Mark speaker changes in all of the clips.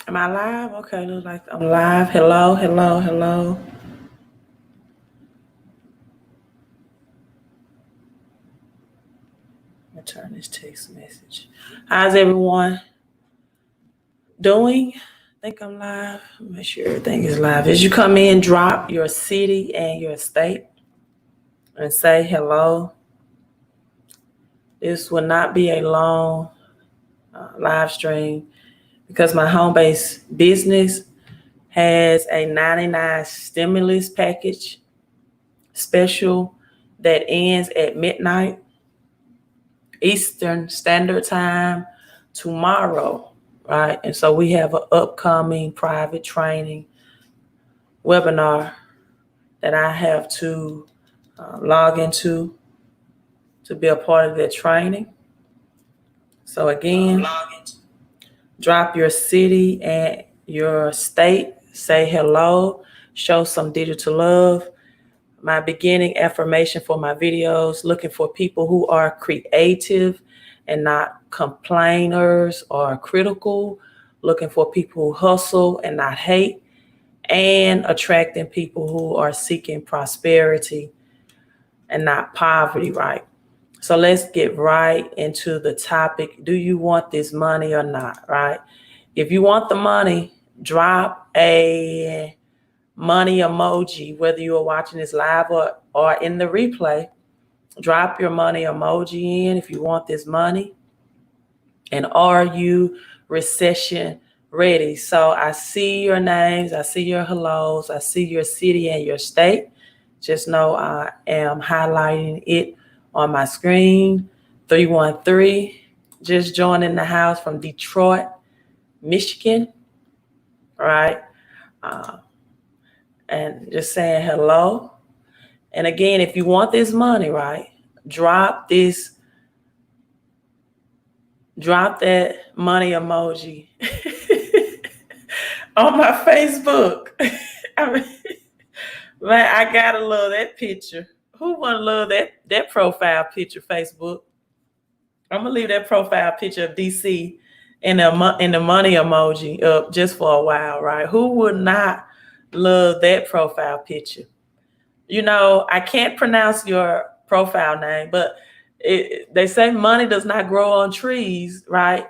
Speaker 1: Am I live? Okay, looks like I'm live. Hello, hello, hello. Return this text message. How's everyone doing? I think I'm live. Make sure everything is live. As you come in, drop your city and your state and say hello. This will not be a long live stream because my home-based business has a 99 stimulus package special that ends at midnight Eastern Standard Time tomorrow, right? And so we have an upcoming private training webinar that I have to log into to be a part of that training. So again, drop your city and your state, say hello, show some digital love. My beginning affirmation for my videos, looking for people who are creative and not complainers or critical, looking for people who hustle and not hate, and attracting people who are seeking prosperity and not poverty, right? So let's get right into the topic. Do you want this money or not, right? If you want the money, drop a money emoji, whether you are watching this live or in the replay. Drop your money emoji in if you want this money. And are you recession ready? So I see your names, I see your hellos, I see your city and your state. Just know I am highlighting it on my screen. 313, just joining the house from Detroit, Michigan, right? And just saying hello. And again, if you want this money, right, drop that money emoji on my Facebook. I mean, man, I gotta love that picture. Who wouldn't love that profile picture, Facebook? I'm gonna leave that profile picture of DC and the money emoji up just for a while, right? Who would not love that profile picture? You know, I can't pronounce your profile name, but they say money does not grow on trees, right?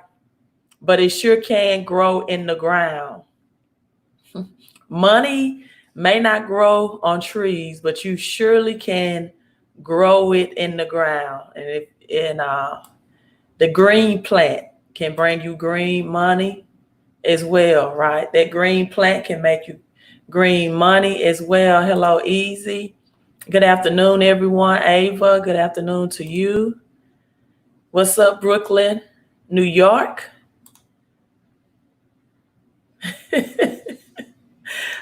Speaker 1: But it sure can grow in the ground. Money may not grow on trees, but you surely can grow it in the ground. And the green plant can bring you green money as well, right? That green plant can make you green money as well. Hello, Easy. Good afternoon, everyone. Ava, good afternoon to you. What's up, Brooklyn, New York?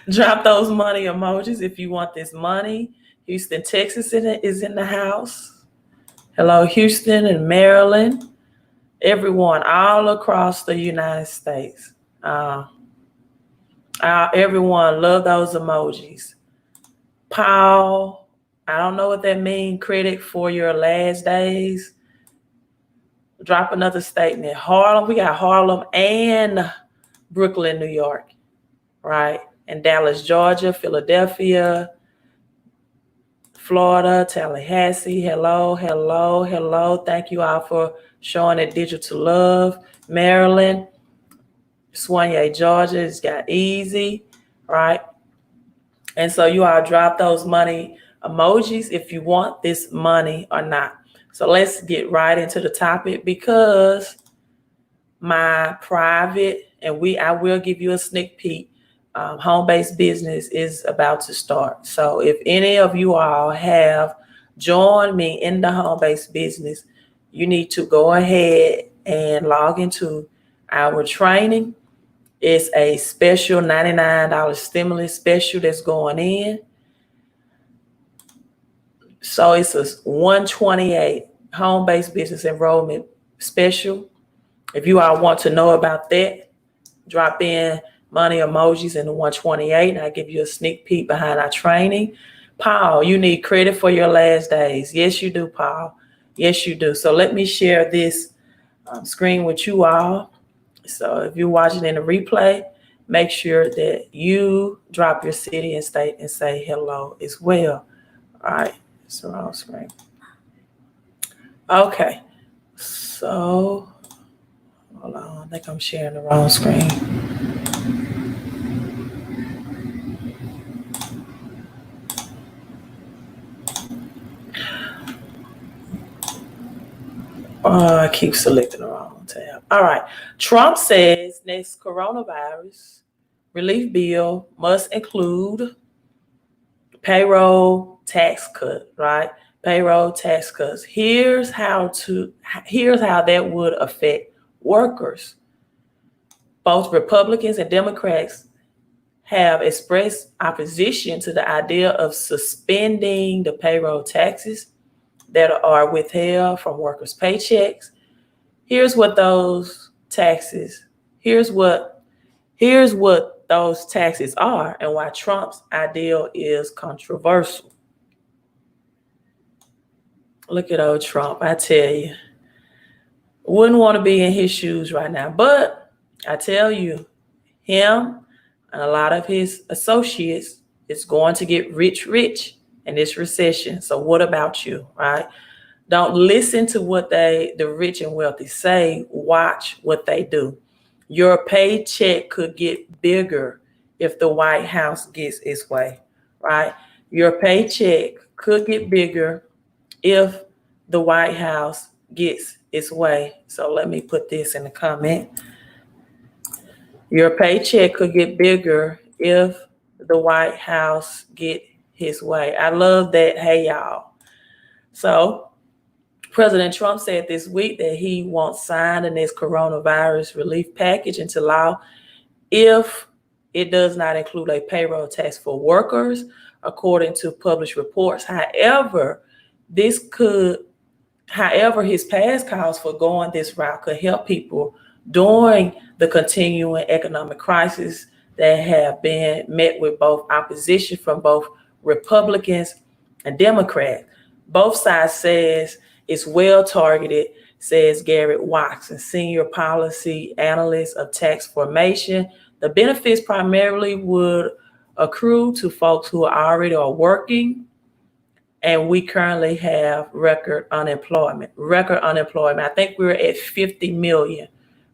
Speaker 1: Drop those money emojis if you want this money. Houston, Texas is in the house. Hello, Houston and Maryland. Everyone all across the United States. Everyone love those emojis. Paul, I don't know what that means. Credit for your last days. Drop another statement. Harlem, we got Harlem and Brooklyn, New York, right? And Dallas, Georgia, Philadelphia, Florida, Tallahassee. Hello, hello, hello. Thank you all for showing that digital love. Maryland, Soigné, Georgia, it's got easy, right? And so you all drop those money emojis if you want this money or not. So let's get right into the topic because my private, and I will give you a sneak peek, home-based business is about to start. So if any of you all have joined me in the home-based business, you need to go ahead and log into our training. It's a special $99 stimulus special that's going in. So it's a 128 home-based business enrollment special. If you all want to know about that, drop in money emojis in the 128 and I'll give you a sneak peek behind our training. Paul, you need credit for your last days. Yes, you do, Paul. Yes, you do. So let me share this screen with you all. So if you're watching in the replay, make sure that you drop your city and state and say hello as well. All right, it's the wrong screen. Okay, so hold on, I think I'm sharing the wrong screen. I keep selecting the wrong tab. All right, Trump says next coronavirus relief bill must include payroll tax cut, right? Payroll tax cuts. Here's how that would affect workers. Both Republicans and Democrats have expressed opposition to the idea of suspending the payroll taxes that are withheld from workers' paychecks. Here's what those taxes are and why Trump's ideal is controversial. Look at old Trump, I tell you. Wouldn't want to be in his shoes right now. But I tell you, him and a lot of his associates is going to get rich in this recession. So what about you, right? Don't listen to what the rich and wealthy say. Watch what they do. Your paycheck could get bigger if the White House gets its way, right? Your paycheck could get bigger if the White House gets its way. So let me put this in the comment. Your paycheck could get bigger if the White House get his way. I love that. Hey, y'all. So President Trump said this week that he won't sign the next coronavirus relief package into law if it does not include a payroll tax for workers, according to published reports. However, his past calls for going this route could help people during the continuing economic crisis that have been met with both opposition from both Republicans and Democrats. Both sides says it's well targeted, says Garrett Watson, senior policy analyst of tax formation. The benefits primarily would accrue to folks who already are working, and we currently have record unemployment. I think we're at 50 million,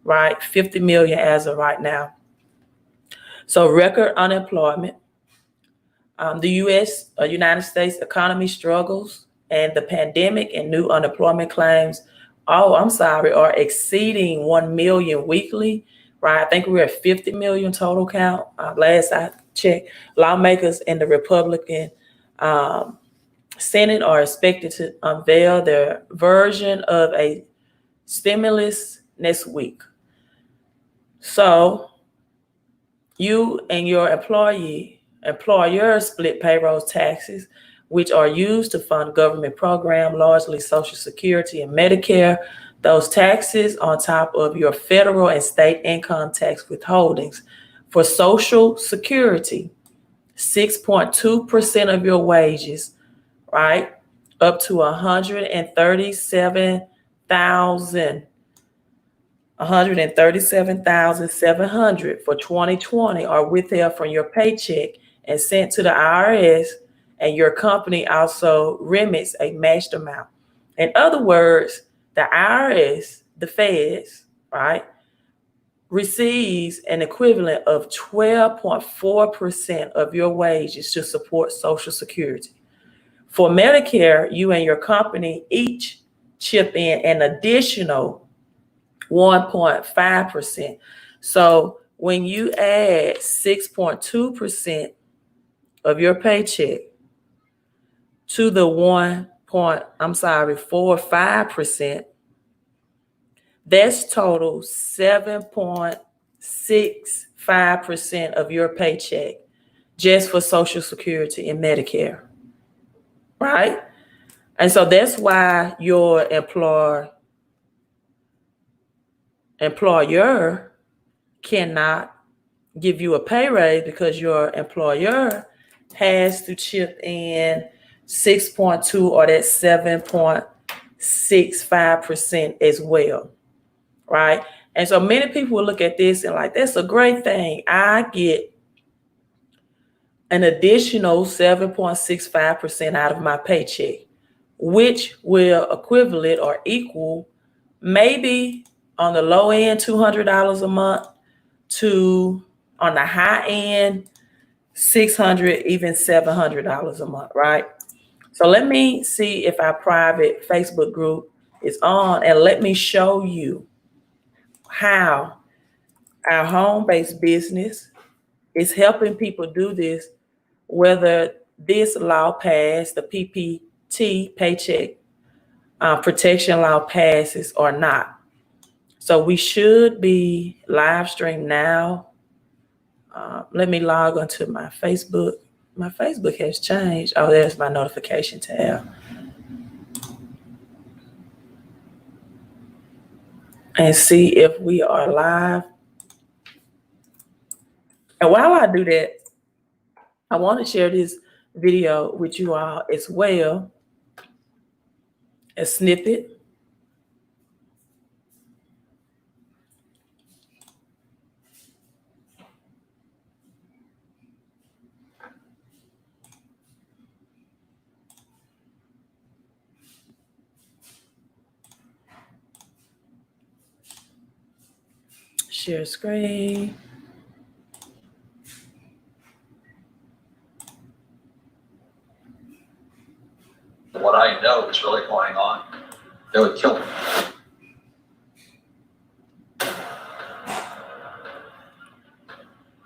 Speaker 1: right? 50 million as of right now. So record unemployment. The United States economy struggles, and the pandemic and new unemployment claims, are exceeding 1 million weekly, right? I think we're at 50 million total count. Last I checked, lawmakers in the Republican Senate are expected to unveil their version of a stimulus next week. So you and your employer split payroll taxes, which are used to fund government programs, largely Social Security and Medicare. Those taxes on top of your federal and state income tax withholdings. For Social Security, 6.2% of your wages, right, up to $137,700 for 2020 are withheld from your paycheck and sent to the IRS, and your company also remits a matched amount. In other words, the IRS, the feds, right, receives an equivalent of 12.4% of your wages to support Social Security. For Medicare, you and your company each chip in an additional 1.5%. So when you add 6.2% of your paycheck to the 1.45%, that's total 7.65% of your paycheck just for Social Security and Medicare, right? And so that's why your employer cannot give you a pay raise, because your employer has to chip in 6.2 or that 7.65% as well, right? And so many people will look at this and like, that's a great thing. I get an additional 7.65% out of my paycheck, which will equivalent or equal maybe on the low end $200 a month to on the high end $600, even $700 a month, right? So let me see if our private Facebook group is on, and let me show you how our home-based business is helping people do this, whether this law passed, the PPT, Paycheck Protection Law passes or not. So we should be live stream now. Let me log onto my Facebook. My Facebook has changed. Oh, there's my notification tab. And see if we are live. And while I do that, I want to share this video with you all as well. A snippet. Share screen.
Speaker 2: What I know is really going on, they would kill me.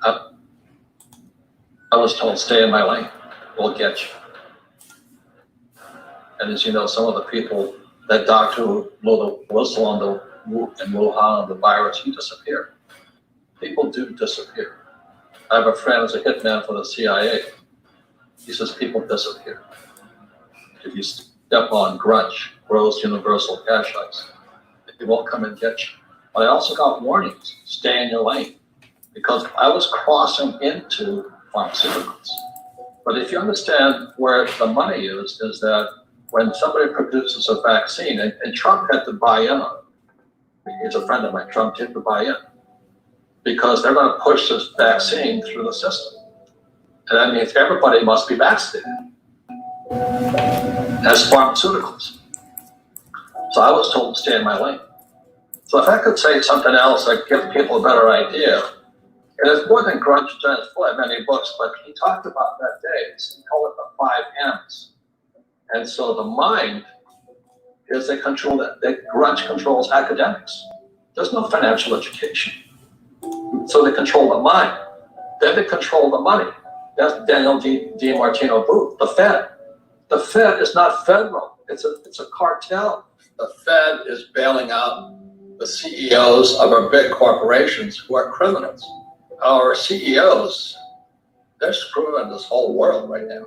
Speaker 2: I was told, stay in my lane, we'll get you. And as you know, some of the people, that doctor who blew the whistle on in Wuhan on the virus, he disappeared. People do disappear. I have a friend who's a hitman for the CIA. He says people disappear. If you step on grunge, gross universal cash ice, they won't come and get you. But I also got warnings, stay in your lane, because I was crossing into pharmaceuticals. But if you understand where the money is that when somebody produces a vaccine, and Trump had to buy in on it. He's a friend of mine, Trump had to buy in, because they're going to push this vaccine through the system. And that means everybody must be vaccinated. As pharmaceuticals. So I was told to stay in my lane. So if I could say something else that give people a better idea, and it's more than grunge, James Full had many books, but he talked about that day. He called it the 5 M's. And so the mind is they control that. Grunge controls academics. There's no financial education. So they control the mind. Then they control the money. That's Daniel DiMartino Booth, the Fed. The Fed is not federal. It's a cartel. The Fed is bailing out the CEOs of our big corporations who are criminals. Our CEOs, they're screwing this whole world right now.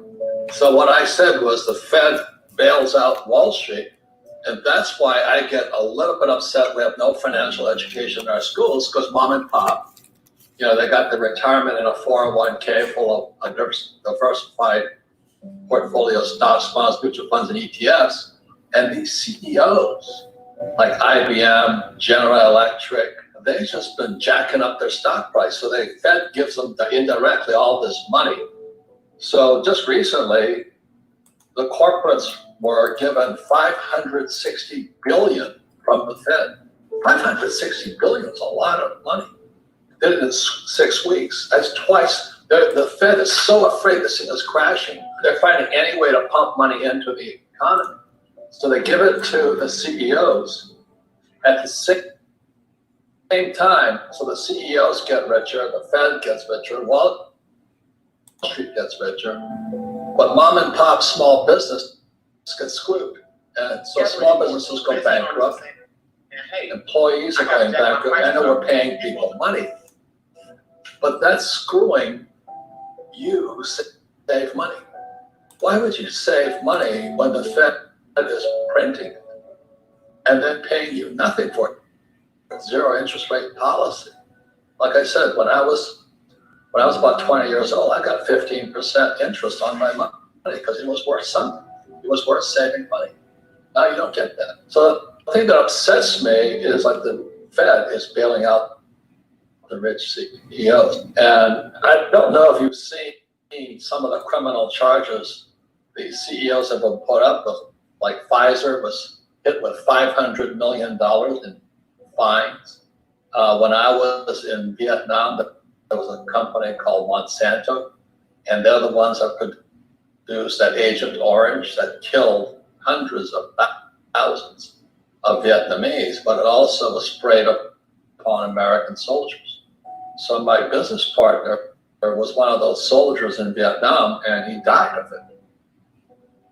Speaker 2: So what I said was the Fed bails out Wall Street, and that's why I get a little bit upset we have no financial education in our schools, because mom and pop, they got the retirement in a 401k full of diversified portfolio stocks, bonds, mutual funds, and ETFs. And these CEOs, like IBM, General Electric, they've just been jacking up their stock price. So the Fed gives them indirectly all this money. So just recently, the corporates were given $560 billion from the Fed. $560 billion is a lot of money. Did it in 6 weeks. That's twice. The Fed is so afraid this thing is crashing. They're finding any way to pump money into the economy. So they give it to the CEOs at the same time. So the CEOs get richer, the Fed gets richer, Wall Street gets richer. But mom and pop small business gets screwed. And so small businesses go bankrupt. Employees are going bankrupt. I know we're paying people money, but that's screwing you who save money. Why would you save money when the Fed is printing and then paying you nothing for it? Zero interest rate policy. Like I said, when I was about 20 years old, I got 15% interest on my money because it was worth something. It was worth saving money. Now you don't get that. So the thing that upsets me is like the Fed is bailing out the rich CEOs. And I don't know if you've seen some of the criminal charges the CEOs have been put up with, like Pfizer was hit with $500 million in fines. When I was in Vietnam, there was a company called Monsanto, and they're the ones that produced that Agent Orange that killed hundreds of thousands of Vietnamese, but it also was sprayed upon American soldiers. So my business partner was one of those soldiers in Vietnam, and he died of it.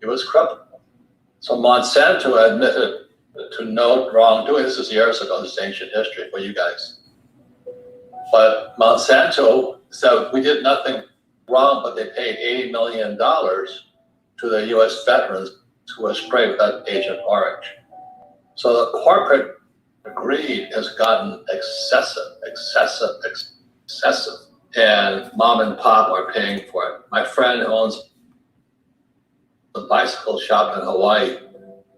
Speaker 2: He was crippled. So Monsanto admitted to no wrongdoing. This is years ago. This is ancient history for you guys. But Monsanto said we did nothing wrong, but they paid $80 million to the U.S. veterans who were sprayed with that Agent Orange. So the corporate greed has gotten excessive, and mom and pop are paying for it. My friend owns a bicycle shop in Hawaii.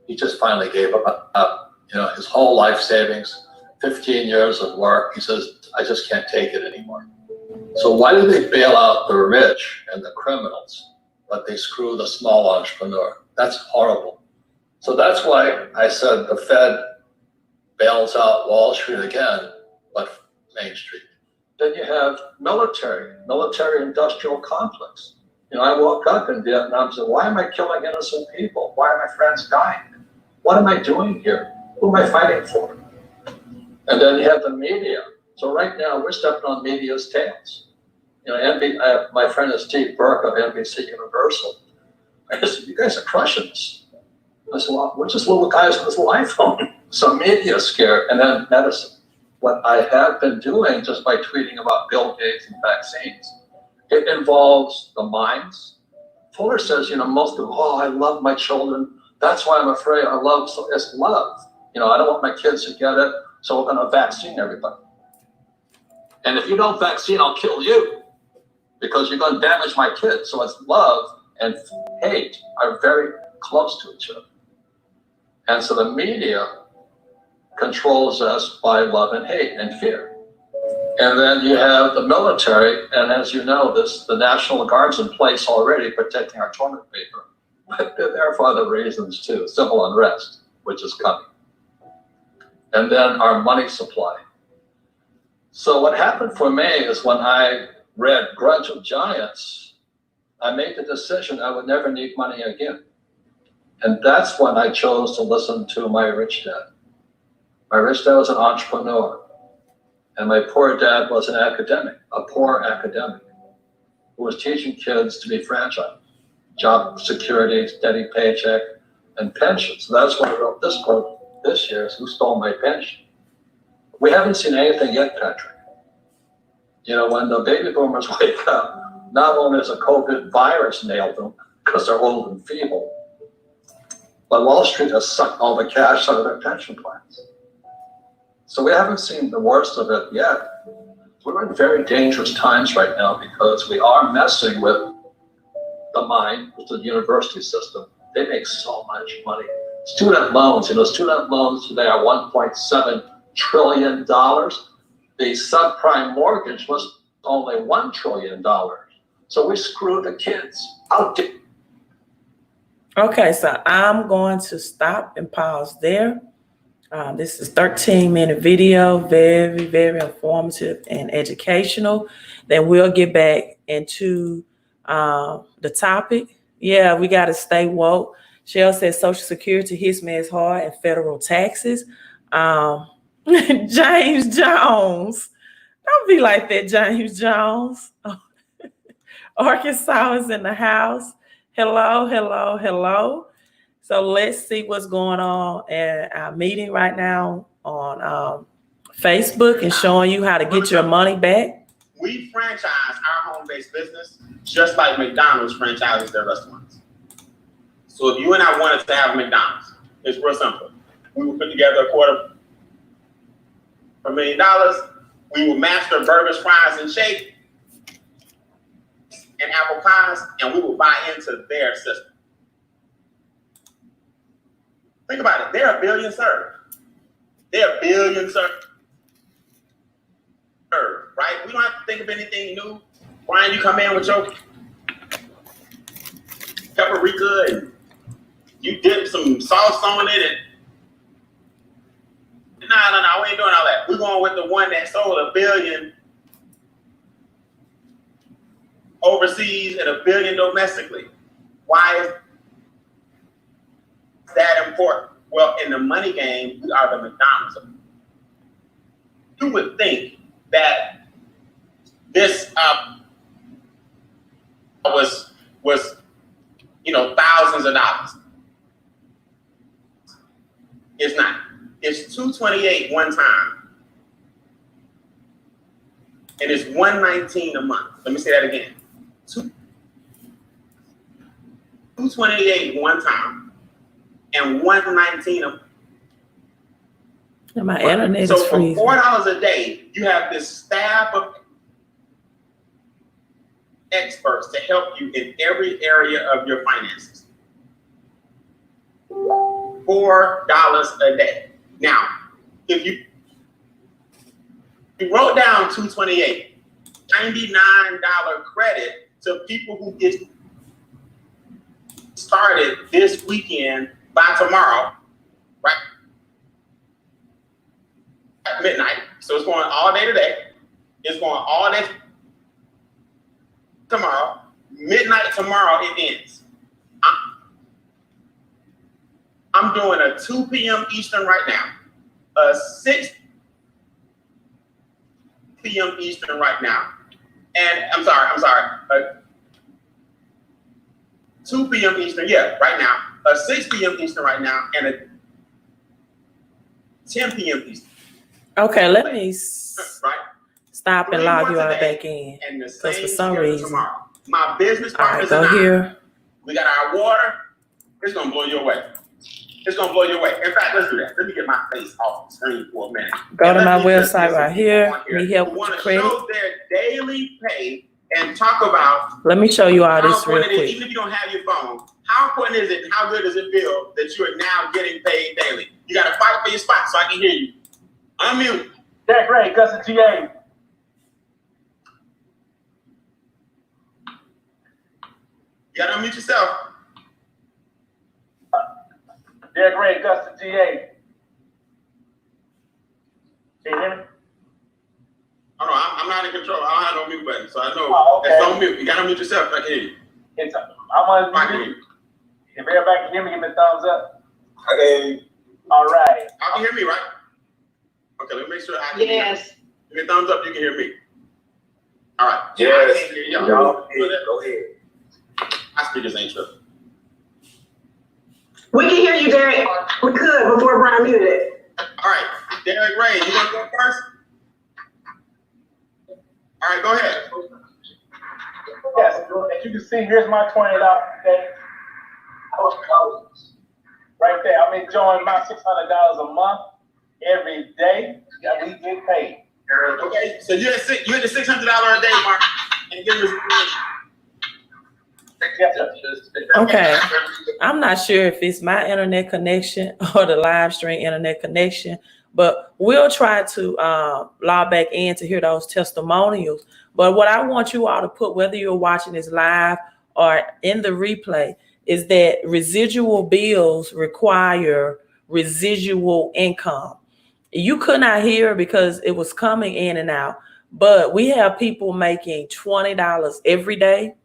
Speaker 2: He just finally gave up, his whole life savings, 15 years of work. He says, I just can't take it anymore. So why do they bail out the rich and the criminals, but they screw the small entrepreneur? That's horrible. So that's why I said the Fed bails out Wall Street again, but Main Street. Then you have military industrial complex. I woke up in Vietnam and said, why am I killing innocent people? Why are my friends dying? What am I doing here? Who am I fighting for? And then you have the media. So right now we're stepping on media's tails. My friend is Steve Burke of NBC Universal. I said, you guys are crushing us. I said, well, we're just little guys with this little iPhone. So media is scared, and then medicine. What I have been doing just by tweeting about Bill Gates and vaccines, it involves the minds. Fuller says, most people, I love my children. That's why I'm afraid. It's love. I don't want my kids to get it, so we're going to vaccine everybody. And if you don't vaccine, I'll kill you because you're going to damage my kids. So it's love and hate are very close to each other. And so the media controls us by love and hate and fear. And then you have the military, and as you know, the National Guard's in place already protecting our toilet paper. But they're there for other reasons too, civil unrest, which is coming. And then our money supply. So what happened for me is when I read Grudge of Giants, I made the decision I would never need money again. And that's when I chose to listen to my rich dad. My rich dad was an entrepreneur. And my poor dad was an academic, a poor academic, who was teaching kids to be fragile. Job security, steady paycheck, and pension. So that's why I wrote this quote this year, is Who Stole My Pension? We haven't seen anything yet, Patrick. When the baby boomers wake up, not only is a COVID virus nailed them, because they're old and feeble, but Wall Street has sucked all the cash out of their pension plans. So we haven't seen the worst of it yet. We're in very dangerous times right now because we are messing with the mind, with the university system. They make so much money. Student loans, student loans today are $1.7 trillion. The subprime mortgage was only $1 trillion. So we screw the kids out.
Speaker 1: Okay, so I'm going to stop and pause there. This is a 13-minute video, very, very informative and educational. Then we'll get back into the topic. Yeah, we got to stay woke. Shell says Social Security hits me as hard and federal taxes. James Jones. Don't be like that, James Jones. Arkansas is in the house. Hello. So let's see what's going on at our meeting right now on Facebook and showing you how to get your money back.
Speaker 3: We franchise our home-based business just like McDonald's franchises their restaurants. So if you and I wanted to have McDonald's, it's real simple. We would put together $250,000. We would master burgers, fries, and shake, and apple pies, and we would buy into their system. Think about it. They're a billion served. right? We don't have to think of anything new. Brian, you come in with your paprika and you dip some sauce on it and no, we ain't doing all that. We're going with the one that sold $1 billion overseas and $1 billion domestically. Why is that important? Well, in the money game, we are the McDonald's. You would think that this was thousands of dollars. It's not. It's $228 one time, and it's $119 a month. Let me say that again. $228 one time, and $119 a month.
Speaker 1: And my internet is
Speaker 3: so for
Speaker 1: freezing.
Speaker 3: $4 a day, you have this staff of experts to help you in every area of your finances. $4 a day. Now, if you wrote down $228, $99 credit to people who get started this weekend by tomorrow, right? At midnight. So it's going all day today. It's going all day tomorrow. Midnight tomorrow it ends. I'm doing a 2 p.m. Eastern right now, a 6 p.m. Eastern right now, and I'm sorry, 2 p.m. Eastern, right now, a 6 p.m. Eastern right now, and a 10 p.m. Eastern.
Speaker 1: Okay, let me
Speaker 3: right?
Speaker 1: stop and log you all back in, because for some reason,
Speaker 3: tomorrow. My business
Speaker 1: all right,
Speaker 3: partners
Speaker 1: go
Speaker 3: and
Speaker 1: here.
Speaker 3: we got our water. It's gonna blow you away. It's gonna blow you away. In fact, let's do that. Let me get my face off the screen for a minute.
Speaker 1: Go to my website right here. Need help with your credit.
Speaker 3: Show their daily pay and talk about.
Speaker 1: Let me show you all this real quick.
Speaker 3: Even if you don't have your phone, how important is it and how good does it feel that you are now getting paid daily? You got to fight for your spot so I can hear you. Unmute.
Speaker 4: Derek Ray, Gus and GA.
Speaker 3: You got to unmute yourself.
Speaker 4: Derek Ray, Gus and GA. Can you hear me?
Speaker 3: Oh, no, I'm not in control. I don't have no mute button, so I know
Speaker 4: okay.
Speaker 3: that's on mute. You got to unmute yourself. I can hear you.
Speaker 4: I'm on mute. If everybody can hear me, give me a thumbs up.
Speaker 3: Okay.
Speaker 4: All right.
Speaker 3: I can hear me, right? Okay, let me make sure I can hear you. Give me a thumbs up, you can hear me. All right.
Speaker 4: Yes.
Speaker 3: I can hear y'all.
Speaker 4: Go ahead.
Speaker 3: My speakers ain't tripping.
Speaker 5: We can hear you, Derek. We could before Brian muted it.
Speaker 3: All right, Derek Ray, you want to go first? All right, go ahead.
Speaker 4: Yes, as you can see, here's my $20 today. Right there, I'm enjoying my $600 a month every day that we get paid.
Speaker 3: Okay, so you're at the $600 a day mark, and give us.
Speaker 1: Okay, I'm not sure if it's my internet connection or the live stream internet connection, but we'll try to log back in to hear those testimonials. But what I want you all to put, whether you're watching this live or in the replay, is that residual bills require residual income. You could not hear because it was coming in and out, but we have people making $20 every day,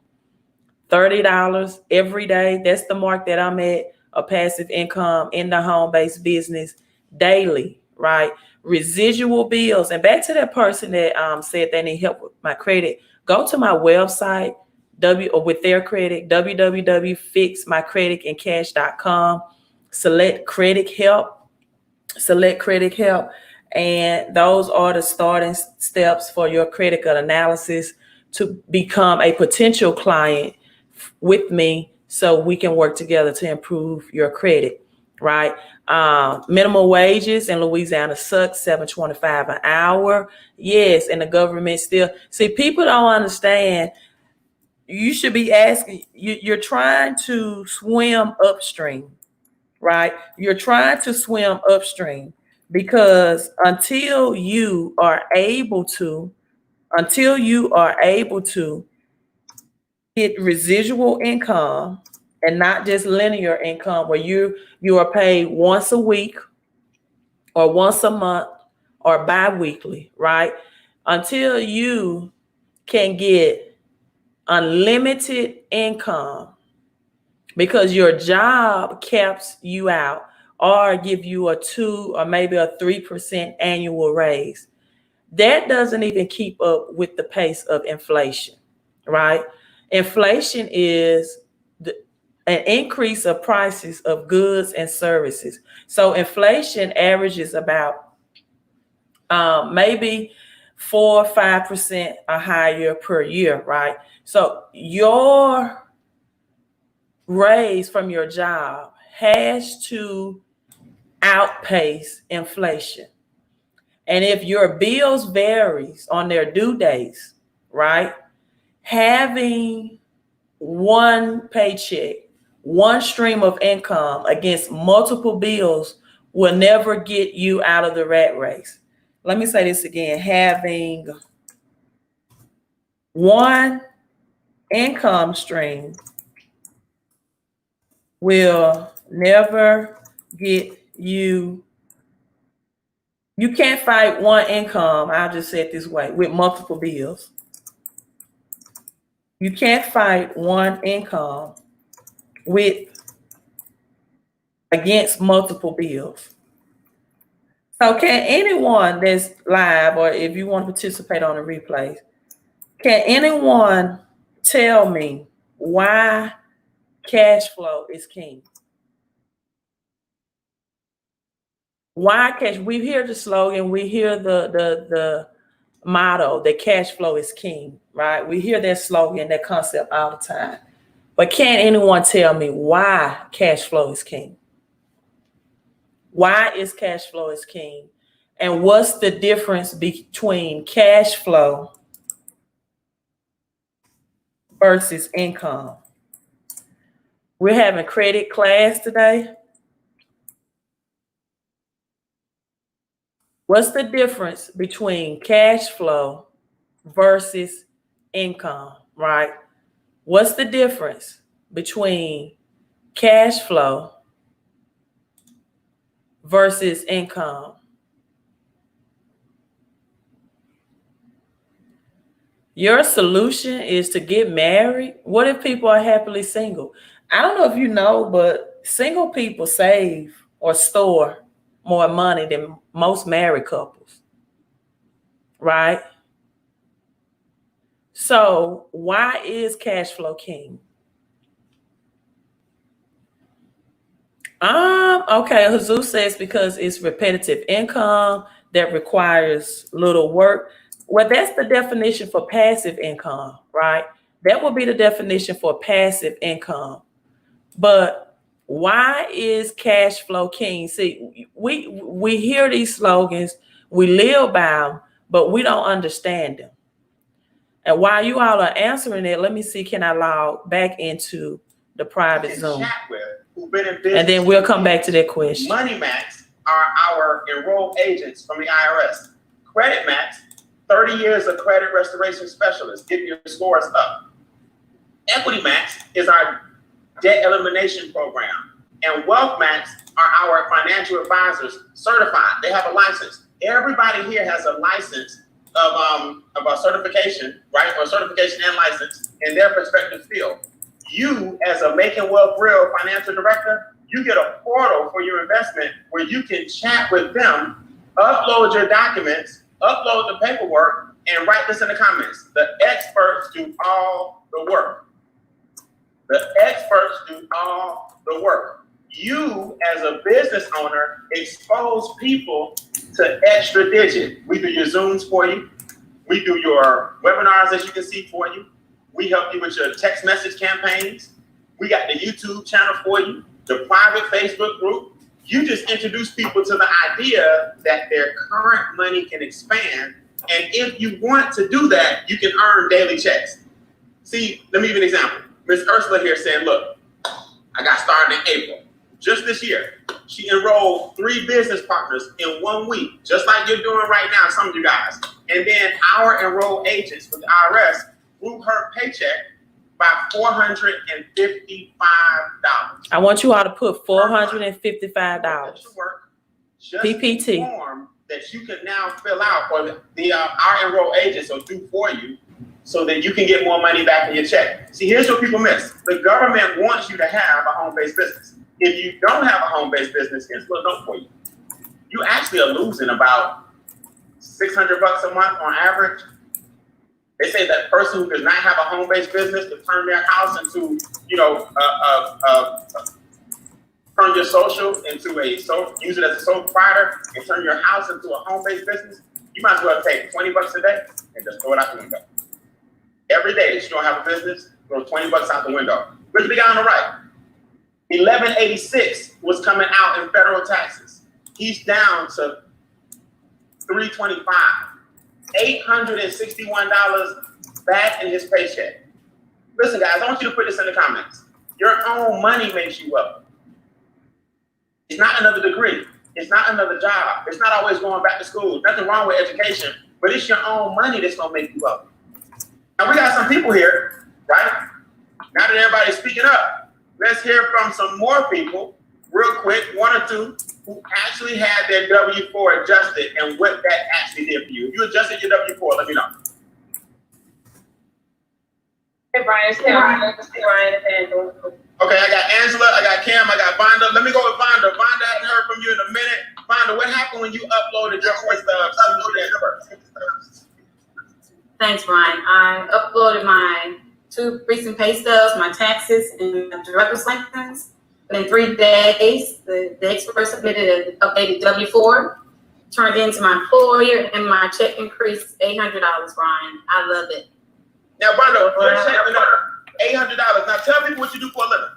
Speaker 1: $30 every day. That's the mark that I'm at, a passive income in the home-based business daily, right? Residual bills. And back to that person that said they need help with my credit, go to my website, with their credit, www.fixmycreditandcash.com, select credit help, and those are the starting steps for your credit analysis to become a potential client with me, so we can work together to improve your credit, right? Minimum wages in Louisiana sucks, $7.25 an hour. Yes, and the government still, see, people don't understand. You should be asking, you're trying to swim upstream, right? You're trying to swim upstream. because until you are able to get residual income and not just linear income where you are paid once a week or once a month or bi-weekly, right? Until you can get unlimited income because your job caps you out or give you a 2 or maybe a 3% annual raise, that doesn't even keep up with the pace of inflation, right? Inflation is an increase of prices of goods and services. So inflation averages about maybe 4 or 5% or higher per year, right? So your raise from your job has to outpace inflation. And if your bills varies on their due dates, right? Having one paycheck, one stream of income against multiple bills will never get you out of the rat race. Let me say this again. Having one income stream will never get you. You can't fight one income, I'll just say it this way, with multiple bills. You can't fight one income against multiple bills. So can anyone that's live, or if you want to participate on the replays, can anyone tell me why cash flow is king? Why cash? We hear the slogan, we hear the motto that cash flow is king, right? We hear that slogan, that concept all the time. But can anyone tell me why cash flow is king? Why is cash flow is king? And what's the difference between cash flow versus income? We're having credit class today. What's the difference between cash flow versus income, right? What's the difference between cash flow versus income? Your solution is to get married. What if people are happily single? I don't know if you know, but single people save or store more money than most married couples, right? So why is cash flow king? Okay, Jesus says because it's repetitive income that requires little work. Well, that's the definition for passive income, right? That would be the definition for passive income. But why is cash flow king? See, we hear these slogans, we live by them, but we don't understand them. And while you all are answering it, let me see, can I log back into the private Zoom?
Speaker 3: Chat with, who've been in business,
Speaker 1: and then we'll come back to that question.
Speaker 3: MoneyMax are our enrolled agents from the IRS. CreditMax, 30 years of credit restoration specialists, getting your scores up. EquityMax is our debt elimination program. And WealthMax are our financial advisors, certified. They have a license. Everybody here has a license of a certification, right? Or certification and license in their respective field. You, as a Making Wealth Real financial director, you get a portal for your investment where you can chat with them, upload your documents, upload the paperwork, and write this in the comments. The experts do all the work. The experts do all the work. You, as a business owner, expose people to extra digit. We do your Zooms for you. We do your webinars, as you can see, for you. We help you with your text message campaigns. We got the YouTube channel for you, the private Facebook group. You just introduce people to the idea that their current money can expand. And if you want to do that, you can earn daily checks. See, let me give you an example. Miss Ursula here saying, look, I got started in April. just this year, she enrolled 3 business partners in 1 week, just like you're doing right now, some of you guys. And then our enrolled agents with the IRS grew her paycheck by $455.
Speaker 1: I want you all to put $455.
Speaker 3: Just
Speaker 1: PPT.
Speaker 3: a form that you can now fill out, or our enrolled agents will do for you, so that you can get more money back in your check. See, here's what people miss. The government wants you to have a home-based business. If you don't have a home-based business, here's what they'll for you. You actually are losing about $600 a month on average. They say that person who does not have a home-based business to turn their house into, turn your social into use it as a sole proprietor and turn your house into a home-based business, you might as well take $20 a day and just throw it out the window. Every day that you don't have a business, throw $20 out the window. Look at the guy on the right. 1186 was coming out in federal taxes. He's down to $325. $861 back in his paycheck. Listen, guys, I want you to put this in the comments. Your own money makes you wealthy. It's not another degree. It's not another job. It's not always going back to school. Nothing wrong with education, but it's your own money that's gonna make you wealthy. Now we got some people here, right? Now that everybody's speaking up, let's hear from some more people, real quick, 1 or 2, who actually had their W-4 adjusted and what that actually did for you. If you adjusted your W-4, let me know.
Speaker 6: Hey, Brian, it's Ryan.
Speaker 3: Okay, I got Angela, I got Cam, I got Vonda. Let me go with Vonda. Vonda, I haven't heard from you in a minute. Vonda, what happened when you uploaded your first
Speaker 6: Thanks, Brian. I uploaded my 2 recent pay stubs, my taxes, and my director's license. In 3 days, the expert submitted an updated W-4, turned into my employer, and my check increased $800, Brian. I love it.
Speaker 3: Now, Vonda, let's check the number. $800. Now, tell people what you do for a living.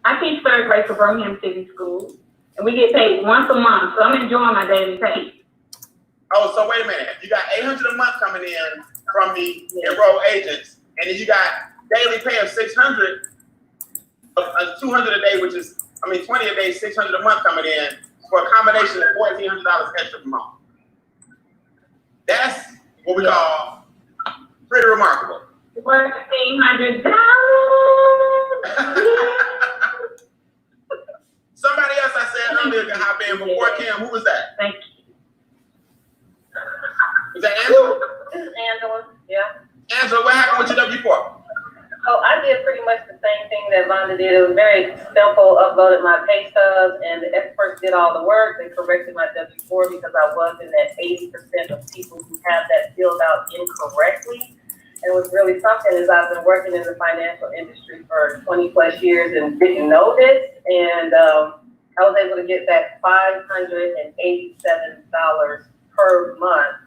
Speaker 6: I teach 3rd grade for Birmingham City Schools, and we get paid once a month, so I'm enjoying my daily pay.
Speaker 3: Oh, so wait a minute. You got $800 a month coming in from the enrolled agents, and then you got daily pay of $600, $200 a day, 20 a day, $600 a month coming in for a combination of $1,400 extra per month. That's what we call pretty remarkable.
Speaker 6: $1,400.
Speaker 3: Somebody else I said earlier can hop in before Kim. Who was that?
Speaker 6: Thank you.
Speaker 3: Was that Angela?
Speaker 7: This is Angela, yeah.
Speaker 3: Angela, what happened with your W-4?
Speaker 7: Oh, I did pretty much the same thing that Vonda did. It was very simple. Uploaded my pay stubs, and the experts did all the work. They corrected my W-4 because I was in that 80% of people who have that filled out incorrectly. And what's really something is I've been working in the financial industry for 20 plus years and didn't know this. And I was able to get that $587 per month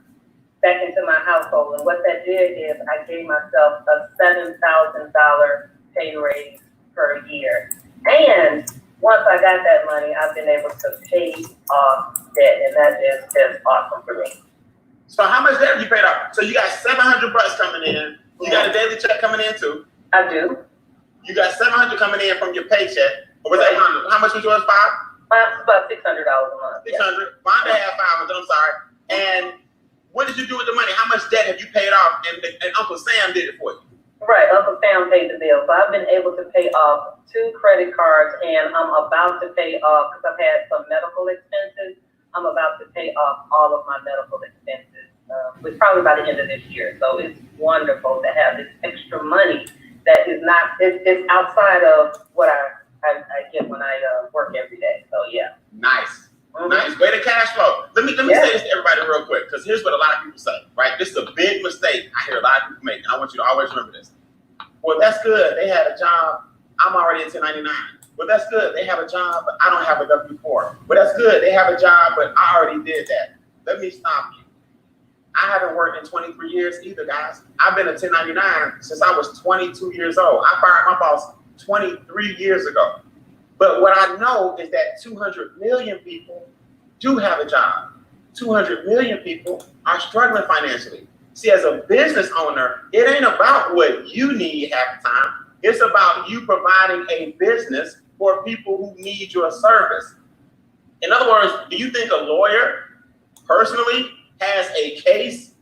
Speaker 7: back into my household. And what that did is I gave myself a $7,000 pay raise per year. And once I got that money, I've been able to pay off debt. And that is just awesome for me.
Speaker 3: So how much debt have you paid off? So you got $700 coming in. You got a daily check coming in too.
Speaker 7: I do.
Speaker 3: You got $700 coming in from your paycheck. Or was that $100? How much was yours? $500?
Speaker 7: About $600 a month.
Speaker 3: $600. Vonda had $500. I'm sorry. And what did you do with the money? How much debt have you paid off? And Uncle Sam did it for you.
Speaker 7: Right, Uncle Sam paid the bill. So I've been able to pay off 2 credit cards, and I'm about to pay off, because I've had some medical expenses, I'm about to pay off all of my medical expenses, which probably by the end of this year. So it's wonderful to have this extra money that is not, it's outside of what I get when I work every day. So yeah.
Speaker 3: Nice. Nice. Way to cash flow. Let me say this to everybody real quick, because here's what a lot of people say, right? This is a big mistake I hear a lot of people make, and I want you to always remember this. Well, that's good. They had a job. I'm already in 1099. Well, that's good. They have a job, but I don't have a W-4. Well, that's good. They have a job, but I already did that. Let me stop you. I haven't worked in 23 years either, guys. I've been a 1099 since I was 22 years old. I fired my boss 23 years ago. But what I know is that 200 million people do have a job. 200 million people are struggling financially. See, as a business owner, it ain't about what you need half the time. It's about you providing a business for people who need your service. In other words, do you think a lawyer personally has a case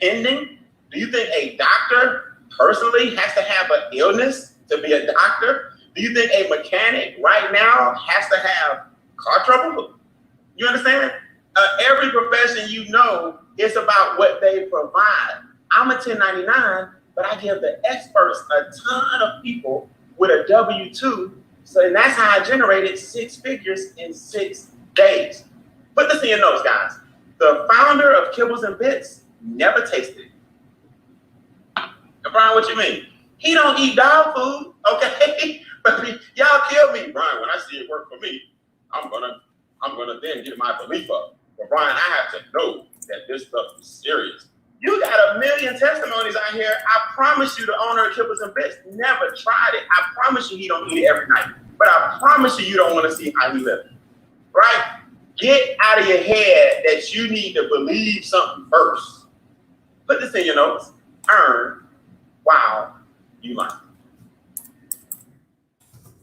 Speaker 3: pending? Do you think a doctor personally has to have an illness to be a doctor? Do you think a mechanic right now has to have car trouble? You understand? Every profession you know is about what they provide. I'm a 1099, but I give the experts a ton of people with a W-2. So and that's how I generated 6 figures in 6 days. Put this in your notes, guys. The founder of Kibbles and Bits never tasted. Brian, what you mean? He don't eat dog food, okay? But y'all kill me, Brian. When I see it work for me, I'm gonna then get my belief up. But Brian, I have to know that this stuff is serious. You got a million testimonies out here. I promise you, the owner of Kibbles and Bits never tried it. I promise you, he don't eat it every night. But I promise you, you don't want to see how he lives, right? Get out of your head that you need to believe something first. Put this in your notes. Earn while you learn.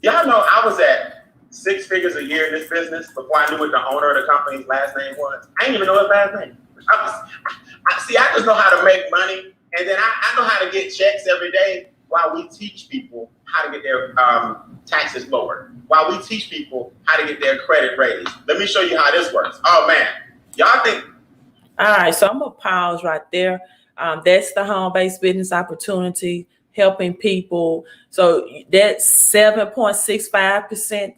Speaker 3: Y'all know I was at 6 figures a year in this business before I knew what the owner of the company's last name was. I didn't even know his last name. I just know how to make money, and then I know how to get checks every day while we teach people how to get their taxes lowered, while we teach people how to get their credit raised. Let me show you how this works. Oh, man. Y'all think...
Speaker 1: All right, so I'm going to pause right there. That's the home-based business opportunity, helping people. So that's 7.65%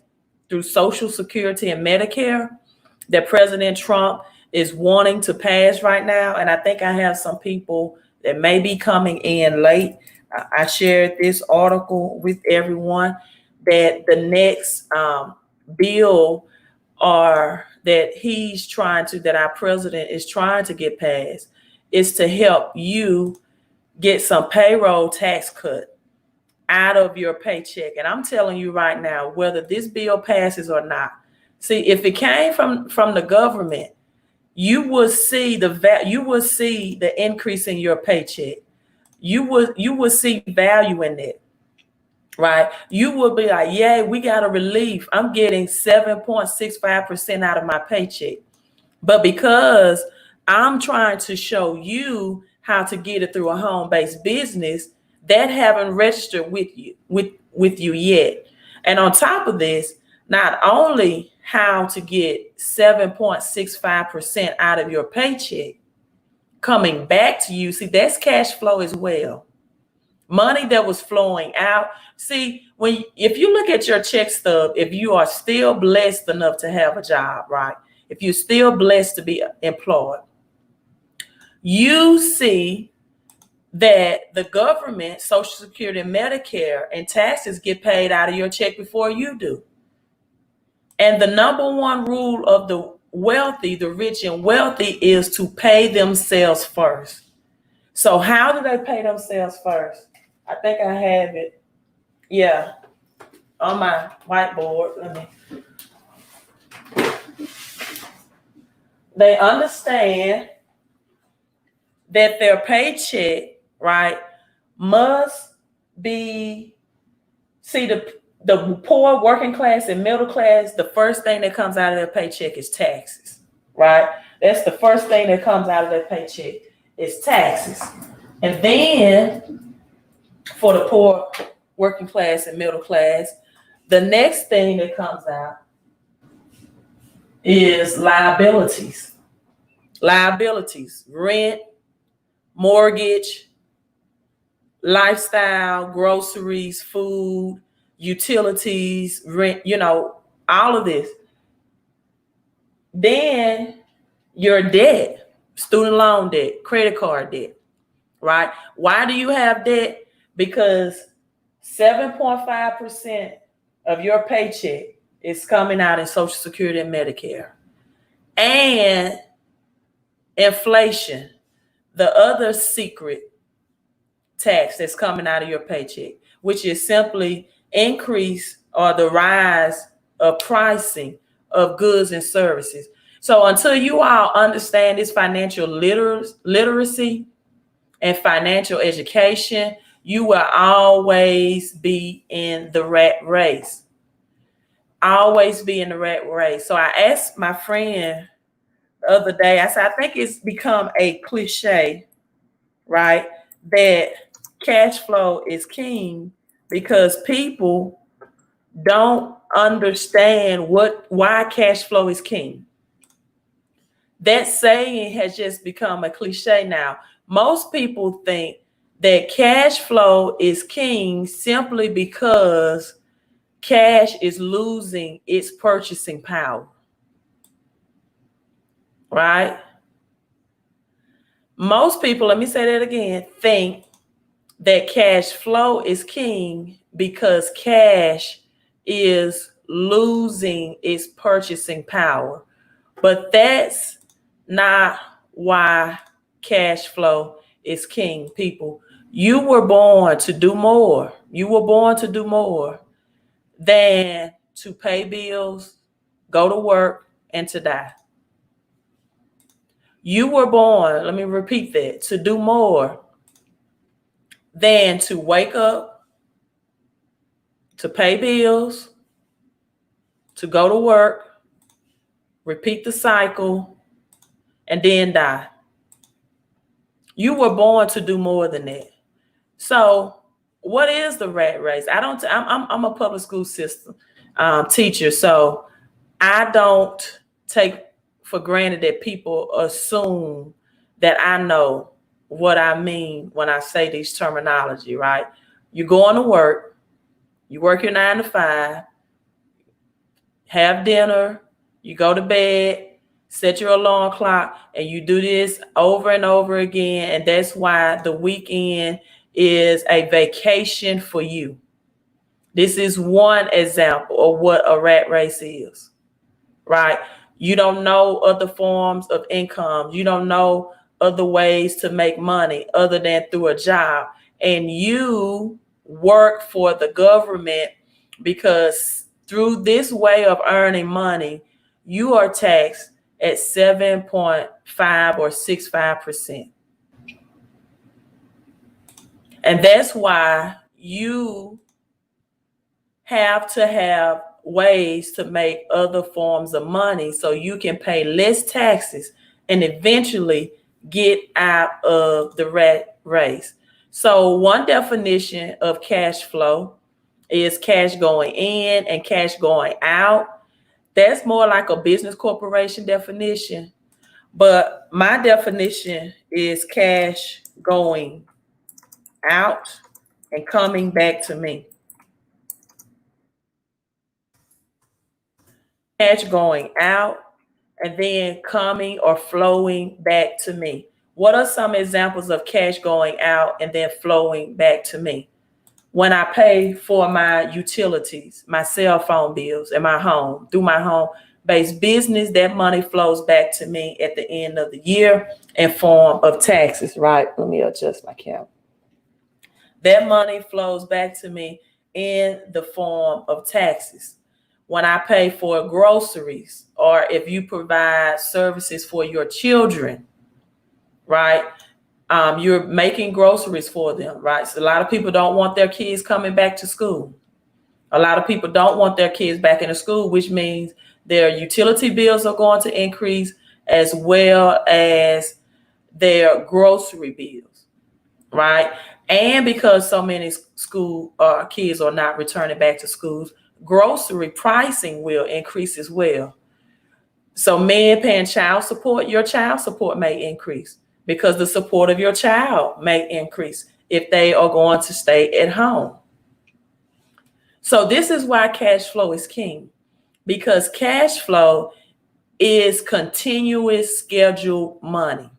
Speaker 1: through Social Security and Medicare that President Trump is wanting to pass right now. And I think I have some people that may be coming in late. I shared this article with everyone that the next bill that our president is trying to get passed is to help you get some payroll tax cut out of your paycheck. And I'm telling you right now, whether this bill passes or not, see, if it came from the government, you will see the increase in your paycheck. You will see value in it, right? You will be like, yay, we got a relief. I'm getting 7.65% out of my paycheck. But because I'm trying to show you how to get it through a home-based business, that haven't registered with you yet. And on top of this, not only how to get 7.65% out of your paycheck coming back to you. See, that's cash flow as well. Money that was flowing out. See, if you look at your check stub, if you are still blessed enough to have a job, right? If you're still blessed to be employed, you see that the government, Social Security, Medicare, and taxes get paid out of your check before you do. And the number one rule of the wealthy, the rich and wealthy, is to pay themselves first. So how do they pay themselves first? I think I have it. Yeah, on my whiteboard. They understand that their paycheck, right, must be, see, the poor, working class, and middle class, the first thing that comes out of their paycheck is taxes, right? That's the first thing that comes out of their paycheck is taxes. And then for the poor, working class, and middle class, the next thing that comes out is liabilities. Liabilities, rent, mortgage, lifestyle, groceries, food, utilities, rent, all of this. Then your debt, student loan debt, credit card debt, right? Why do you have debt? Because 7.5% of your paycheck is coming out in Social Security and Medicare. And inflation, the other secret tax that's coming out of your paycheck, which is simply increase or the rise of pricing of goods and services. So until you all understand this financial literacy and financial education, you will always be in the rat race. always be in the rat race. So I asked my friend the other day, I said, I think it's become a cliche, right? That cash flow is king because people don't understand why cash flow is king. That saying has just become a cliche now. Most people think that cash flow is king simply because cash is losing its purchasing power, right? Most people, let me say that again, think that cash flow is king because cash is losing its purchasing power. But that's not why cash flow is king, people. You were born to do more. You were born to do more than to pay bills, go to work, and to die. You were born, let me repeat that, to do more than to wake up, to pay bills, to go to work, repeat the cycle, and then die. You were born to do more than that. So what is the rat race? I'm a public school system teacher, so I don't take for granted that people assume that I know what I mean when I say these terminology, right? You go on to work, you work your 9 to 5, have dinner, you go to bed, set your alarm clock, and you do this over and over again. And that's why the weekend is a vacation for you. This is one example of what a rat race is, right? You don't know other forms of income. You don't know other ways to make money other than through a job. And you work for the government because through this way of earning money, you are taxed at 7.5 or 65%. And that's why you have to have ways to make other forms of money so you can pay less taxes and eventually get out of the rat race. So one definition of cash flow is cash going in and cash going out. That's more like a business corporation definition. But my definition is cash going out and coming back to me. Cash going out and then coming or flowing back to me. What are some examples of cash going out and then flowing back to me? When I pay for my utilities, my cell phone bills, and my home, through my home-based business, that money flows back to me at the end of the year in form of taxes, right? Let me adjust my cap. That money flows back to me in the form of taxes. When I pay for groceries, or if you provide services for your children, right? You're making groceries for them, right? So a lot of people don't want their kids coming back to school. A lot of people don't want their kids back into school, which means their utility bills are going to increase as well as their grocery bills, right? And because so many school kids are not returning back to schools, grocery pricing will increase as well. So men paying child support, your child support may increase because the support of your child may increase if they are going to stay at home. So this is why cash flow is king, because cash flow is continuous scheduled money.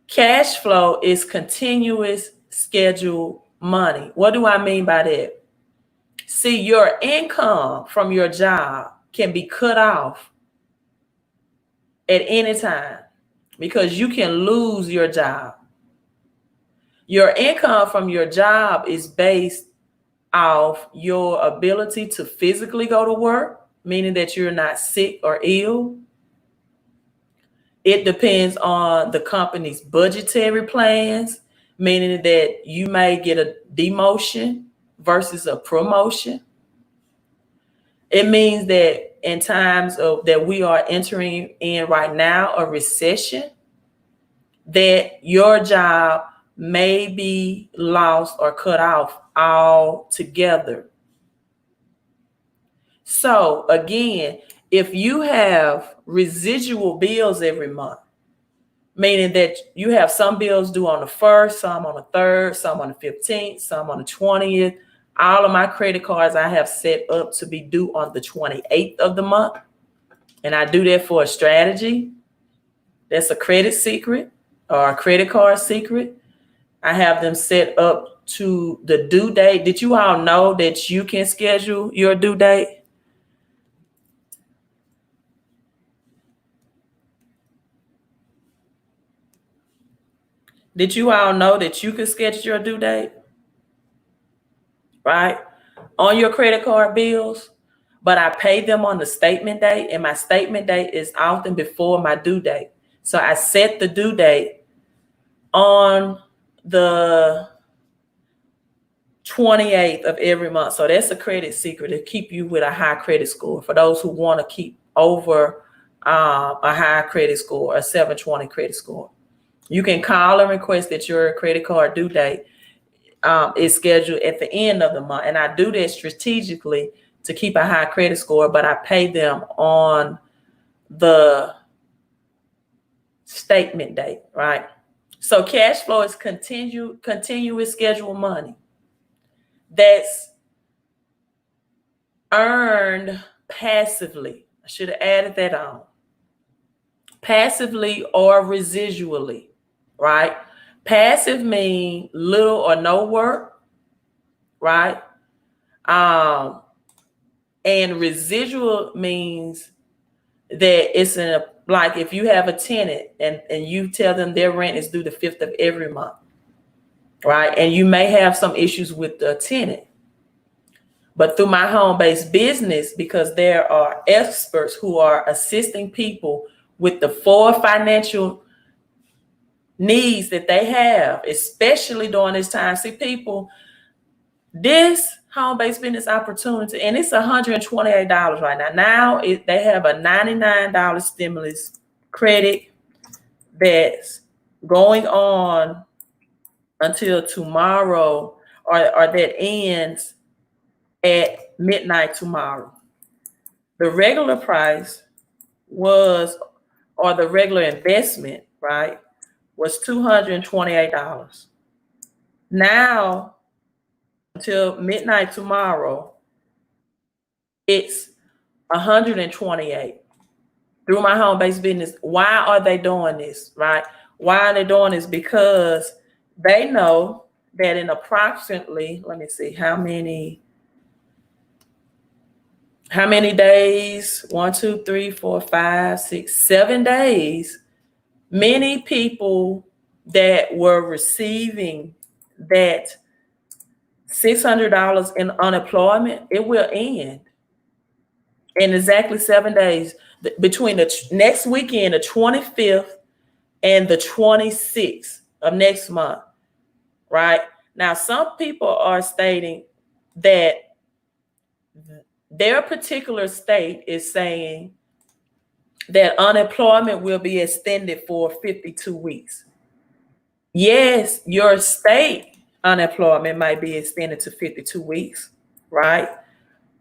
Speaker 1: Cash flow is continuous scheduled money. What do I mean by that? See, your income from your job can be cut off at any time because you can lose your job. Your income from your job is based off your ability to physically go to work, meaning that you're not sick or ill. It depends on the company's budgetary plans, meaning that you may get a demotion versus a promotion. It means that in times of that we are entering in right now, a recession, that your job may be lost or cut off altogether. So again, if you have residual bills every month, meaning that you have some bills due on the 1st, some on the 3rd, some on the 15th, some on the 20th. All of my credit cards I have set up to be due on the 28th of the month. And I do that for a strategy. That's a credit secret or a credit card secret. I have them set up to the due date. Did you all know that you can schedule your due date? Did you all know that you can schedule your due date? Right? On your credit card bills, but I pay them on the statement date, and my statement date is often before my due date. So I set the due date on the 28th of every month. So that's a credit secret to keep you with a high credit score for those who want to keep over a high credit score, a 720 credit score. You can call and request that your credit card due date is scheduled at the end of the month. And I do that strategically to keep a high credit score, but I pay them on the statement date, right? So cash flow is continuous scheduled money that's earned passively. I should have added that on. Passively or residually, right? Passive means little or no work, right? And residual means that it's like if you have a tenant and you tell them their rent is due the 5th of every month, right? And you may have some issues with the tenant. But through my home-based business, because there are experts who are assisting people with the 4 financial needs that they have, especially during this time. See, people, this home-based business opportunity, and it's $128 right now. Now they have a $99 stimulus credit that's going on until tomorrow, or that ends at midnight tomorrow. The regular price was, or the regular investment, right, was $228. Now, until midnight tomorrow, it's $128 through my home-based business. Why are they doing this, right? Why are they doing this? Because they know that in approximately, let me see, how many days? 1, 2, 3, 4, 5, 6, 7 days. Many people that were receiving that $600 in unemployment, it will end in exactly 7 days, between the next weekend, the 25th and the 26th of next month, right? Now, some people are stating that their particular state is saying that unemployment will be extended for 52 weeks. Yes, your state unemployment might be extended to 52 weeks, right?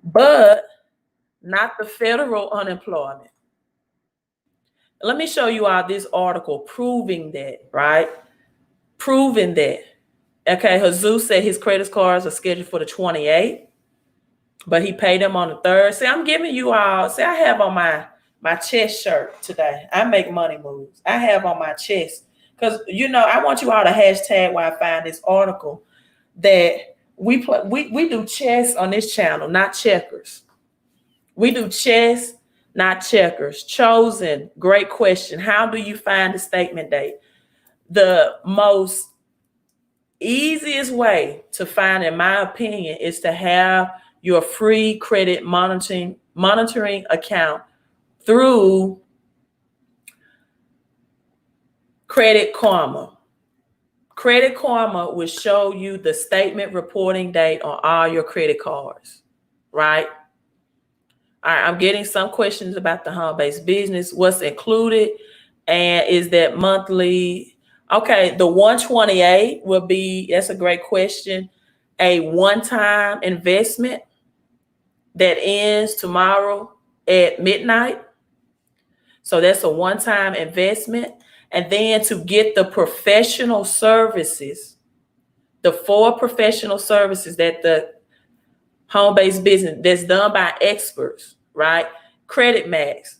Speaker 1: But not the federal unemployment. Let me show you all this article proving that, right? Proving that. Okay, Jesus said his credit cards are scheduled for the 28th, but he paid them on the 3rd. See, I'm giving you all, see, I have on my chest shirt today. I make money moves. I have on my chest, because, you know, I want you all to hashtag where I find this article that we do chess on this channel, not checkers. We do chess, not checkers. Chosen, great question. How do you find the statement date? The most easiest way to find, in my opinion, is to have your free credit monitoring account through Credit Karma. Credit Karma will show you the statement reporting date on all your credit cards, right? All right, I'm getting some questions about the home-based business. What's included, and is that monthly? Okay, the 128 will be, that's a great question, a one-time investment that ends tomorrow at midnight. So that's a one-time investment. And then to get the professional services, the 4 professional services that the home-based business that's done by experts, right? Credit Max.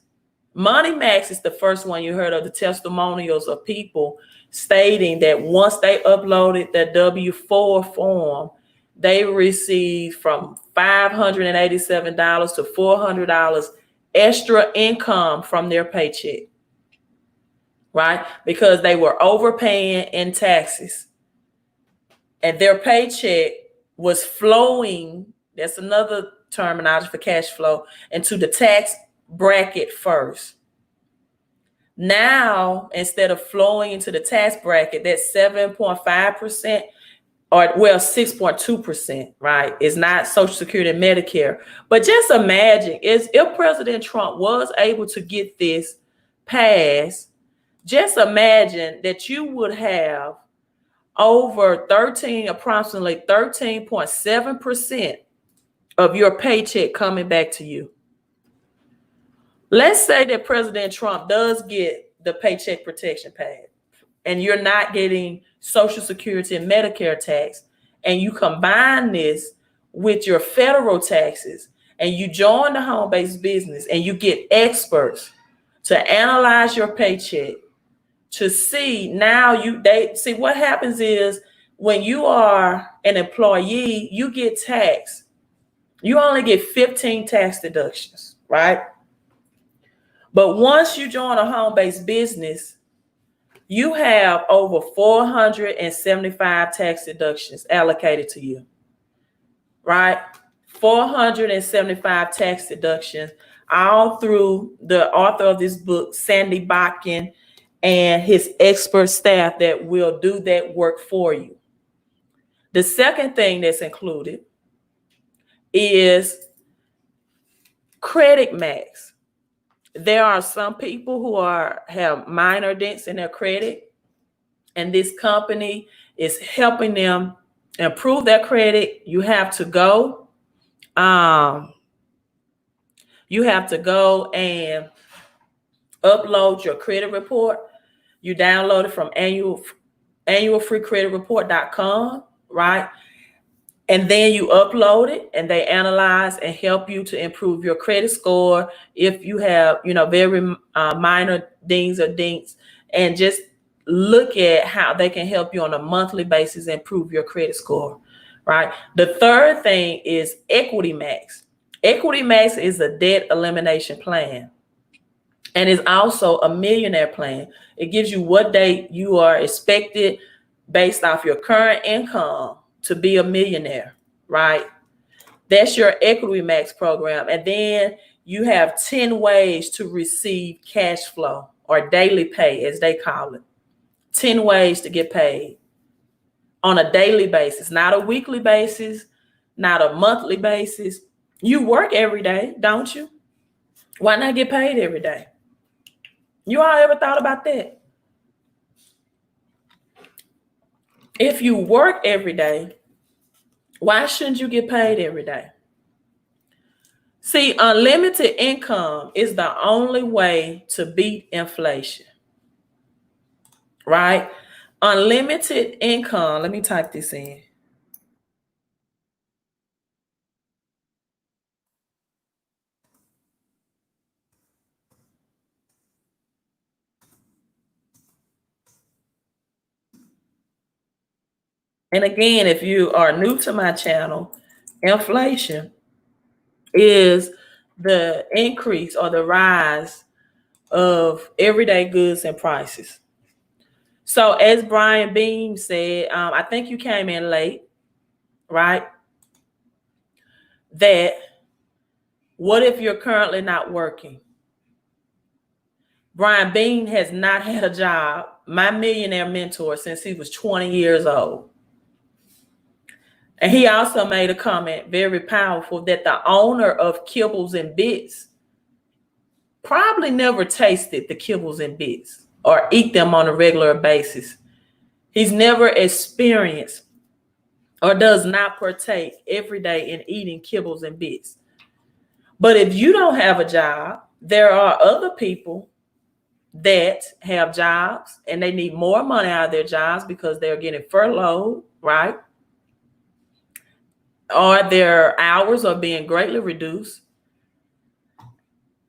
Speaker 1: MoneyMax is the first one you heard of, the testimonials of people stating that once they uploaded their W-4 form, they received from $587 to $400 extra income from their paycheck, right? Because they were overpaying in taxes and their paycheck was flowing, that's another terminology for cash flow, into the tax bracket first. Now, instead of flowing into the tax bracket, that's 7.5%, or well, 6.2%, right? It's not Social Security and Medicare. But just imagine, if President Trump was able to get this passed, just imagine that you would have over approximately 13.7% of your paycheck coming back to you. Let's say that President Trump does get the Paycheck Protection Pad and you're not getting Social Security and Medicare tax, and you combine this with your federal taxes and you join the home-based business and you get experts to analyze your paycheck to see see what happens is when you are an employee, you get taxed. You only get 15 tax deductions, right? But once you join a home-based business, you have over 475 tax deductions allocated to you, right? 475 tax deductions, all through the author of this book, Sandy Botkin, and his expert staff that will do that work for you. The second thing that's included is Credit Max. There are some people who have minor dents in their credit, and this company is helping them improve their credit. You have to go and upload your credit report. You download it from annualfreecreditreport.com, right? And then you upload it and they analyze and help you to improve your credit score if you have, very minor dings or dinks, and just look at how they can help you on a monthly basis improve your credit score, right? The third thing is Equity Max. Equity Max is a debt elimination plan. And it's also a millionaire plan. It gives you what date you are expected based off your current income to be a millionaire, right? That's your Equity Max program. And then you have 10 ways to receive cash flow, or daily pay, as they call it. 10 ways to get paid on a daily basis, not a weekly basis, not a monthly basis. You work every day, don't you? Why not get paid every day? You all ever thought about that? If you work every day, why shouldn't you get paid every day? See, unlimited income is the only way to beat inflation, right? Unlimited income, let me type this in. And again, if you are new to my channel, inflation is the increase or the rise of everyday goods and prices. So as Brian Beam said, I think you came in late, right? That what if you're currently not working? Brian Bean has not had a job, my millionaire mentor, since he was 20 years old. And he also made a comment, very powerful, that the owner of Kibbles and Bits probably never tasted the Kibbles and Bits or eat them on a regular basis. He's never experienced or does not partake every day in eating Kibbles and Bits. But if you don't have a job, there are other people that have jobs and they need more money out of their jobs because they're getting furloughed, right? Or their hours are being greatly reduced.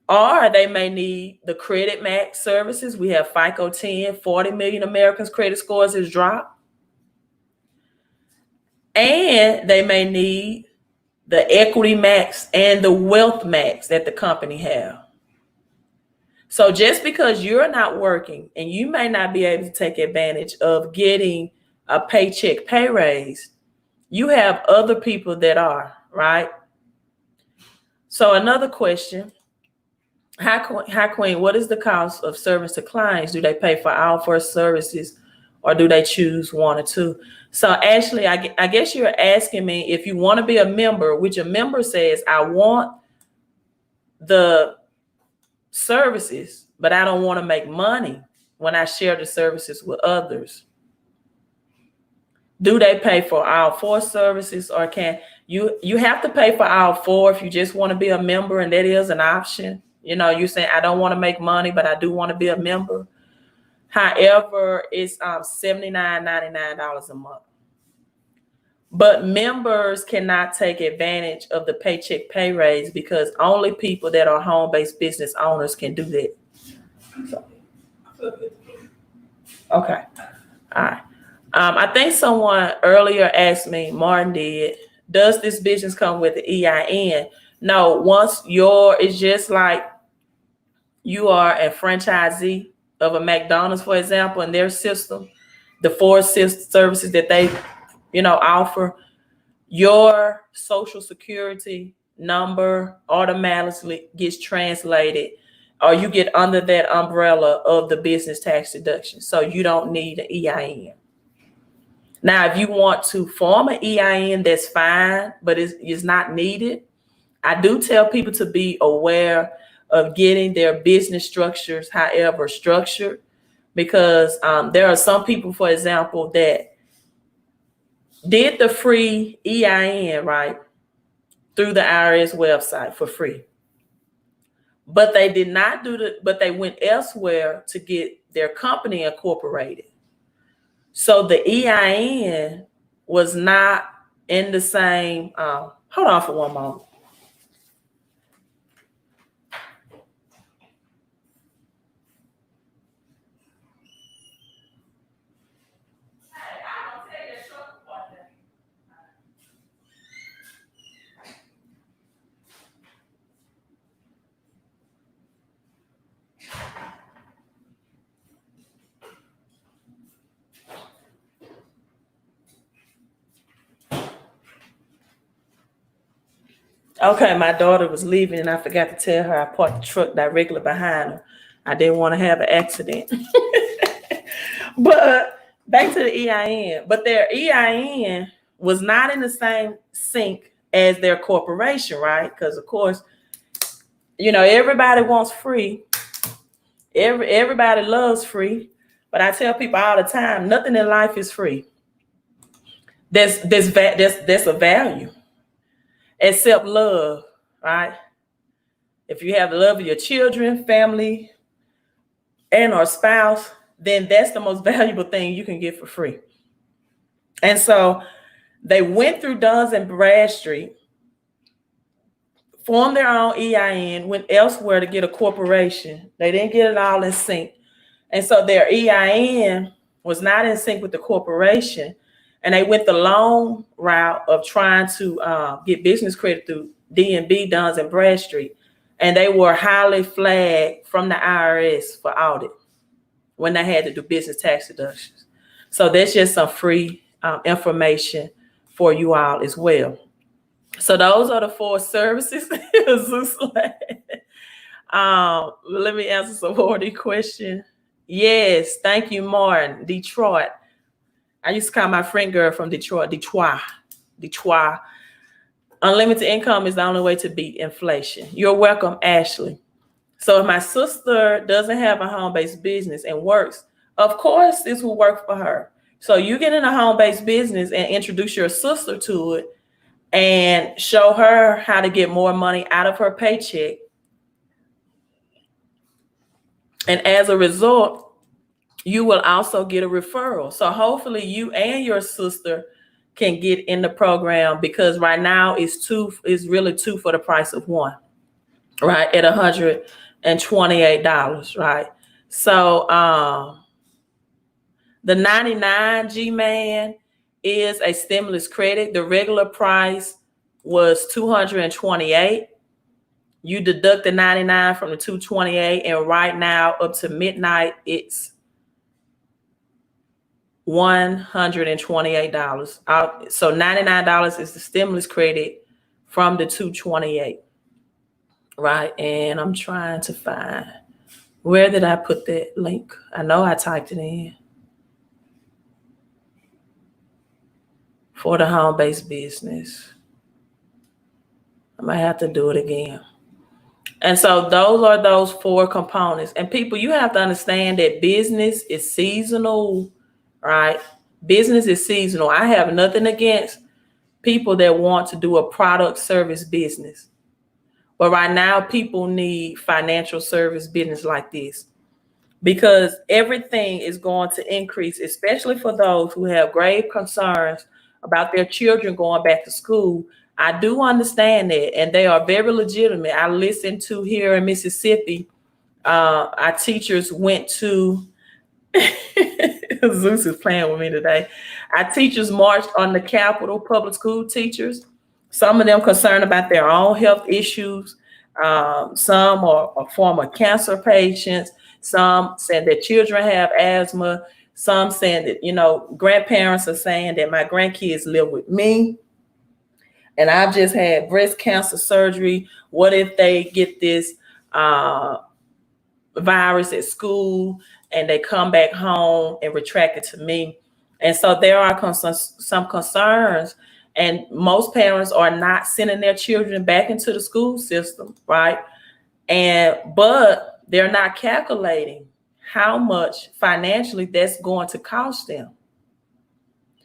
Speaker 1: Or they may need the credit max services. We have FICO 10, 40 million Americans' credit scores has dropped. And they may need the equity max and the wealth max that the company have. So just because you're not working and you may not be able to take advantage of getting a paycheck pay raise, you have other people that are, right? So another question, Hi Queen, what is the cost of service to clients? Do they pay for all four services or do they choose one or two? So Ashley, I guess you're asking me if you want to be a member, which a member says, I want the services, but I don't want to make money when I share the services with others. Do they pay for all four services or can you have to pay for all four if you just want to be a member, and that is an option. You know, you're saying I don't want to make money, but I do want to be a member. However, it's $79.99 a month. But members cannot take advantage of the paycheck pay raise because only people that are home-based business owners can do that. So, okay. All right. I think someone earlier asked me, Martin did, does this business come with the EIN? No, it's just like you are a franchisee of a McDonald's, for example, in their system, the four services that they, offer, your social security number automatically gets translated, or you get under that umbrella of the business tax deduction. So you don't need an EIN. Now, if you want to form an EIN, that's fine, but it's not needed. I do tell people to be aware of getting their business structures, however structured, because there are some people, for example, that did the free EIN, right, through the IRS website for free. But they did not but they went elsewhere to get their company incorporated. So the EIN was not in the same, hold on for one moment. Okay, my daughter was leaving and I forgot to tell her I parked the truck directly behind her. I didn't want to have an accident. But back to the EIN. But their EIN was not in the same sync as their corporation, right? Because of course, everybody wants free. Everybody loves free. But I tell people all the time, nothing in life is free. There's a value. Except love, right? If you have the love of your children, family, and or spouse, then that's the most valuable thing you can get for free. And so they went through Duns and Bradstreet, formed their own EIN, went elsewhere to get a corporation. They didn't get it all in sync. And so their EIN was not in sync with the corporation. And they went the long route of trying to get business credit through D&B, Duns and Bradstreet. And they were highly flagged from the IRS for audit when they had to do business tax deductions. So that's just some free information for you all as well. So those are the four services. Let me answer some more of the question. Yes, thank you, Martin. Detroit. I used to call my friend girl from Detroit. Detroit. Unlimited income is the only way to beat inflation. You're welcome, Ashley. So if my sister doesn't have a home-based business and works, of course this will work for her. So you get in a home-based business and introduce your sister to it and show her how to get more money out of her paycheck. And as a result, you will also get a referral. So hopefully you and your sister can get in the program, because right now it's really two for the price of one, right? At $128, right? So the 99 G-Man is a stimulus credit. The regular price was $228. You deduct the 99 from the 228, and right now up to midnight, it's $128. So $99 is the stimulus credit from the 228, right? And I'm trying to find, where did I put that link? I know I typed it in. For the home-based business. I might have to do it again. And so those are those four components. And people, you have to understand that business is seasonal, right? Business is seasonal. I have nothing against people that want to do a product service business. But right now, people need financial service business like this, because everything is going to increase, especially for those who have grave concerns about their children going back to school. I do understand that, and they are very legitimate. I listened to here in Mississippi, our teachers went to, Zeus is playing with me today. Our teachers marched on the Capitol, public school teachers. Some of them concerned about their own health issues. Some are former cancer patients. Some said their children have asthma. Some saying that, grandparents are saying that my grandkids live with me and I've just had breast cancer surgery. What if they get this virus at school and they come back home and retract it to me? And so there are some concerns, and most parents are not sending their children back into the school system, right? But they're not calculating how much financially that's going to cost them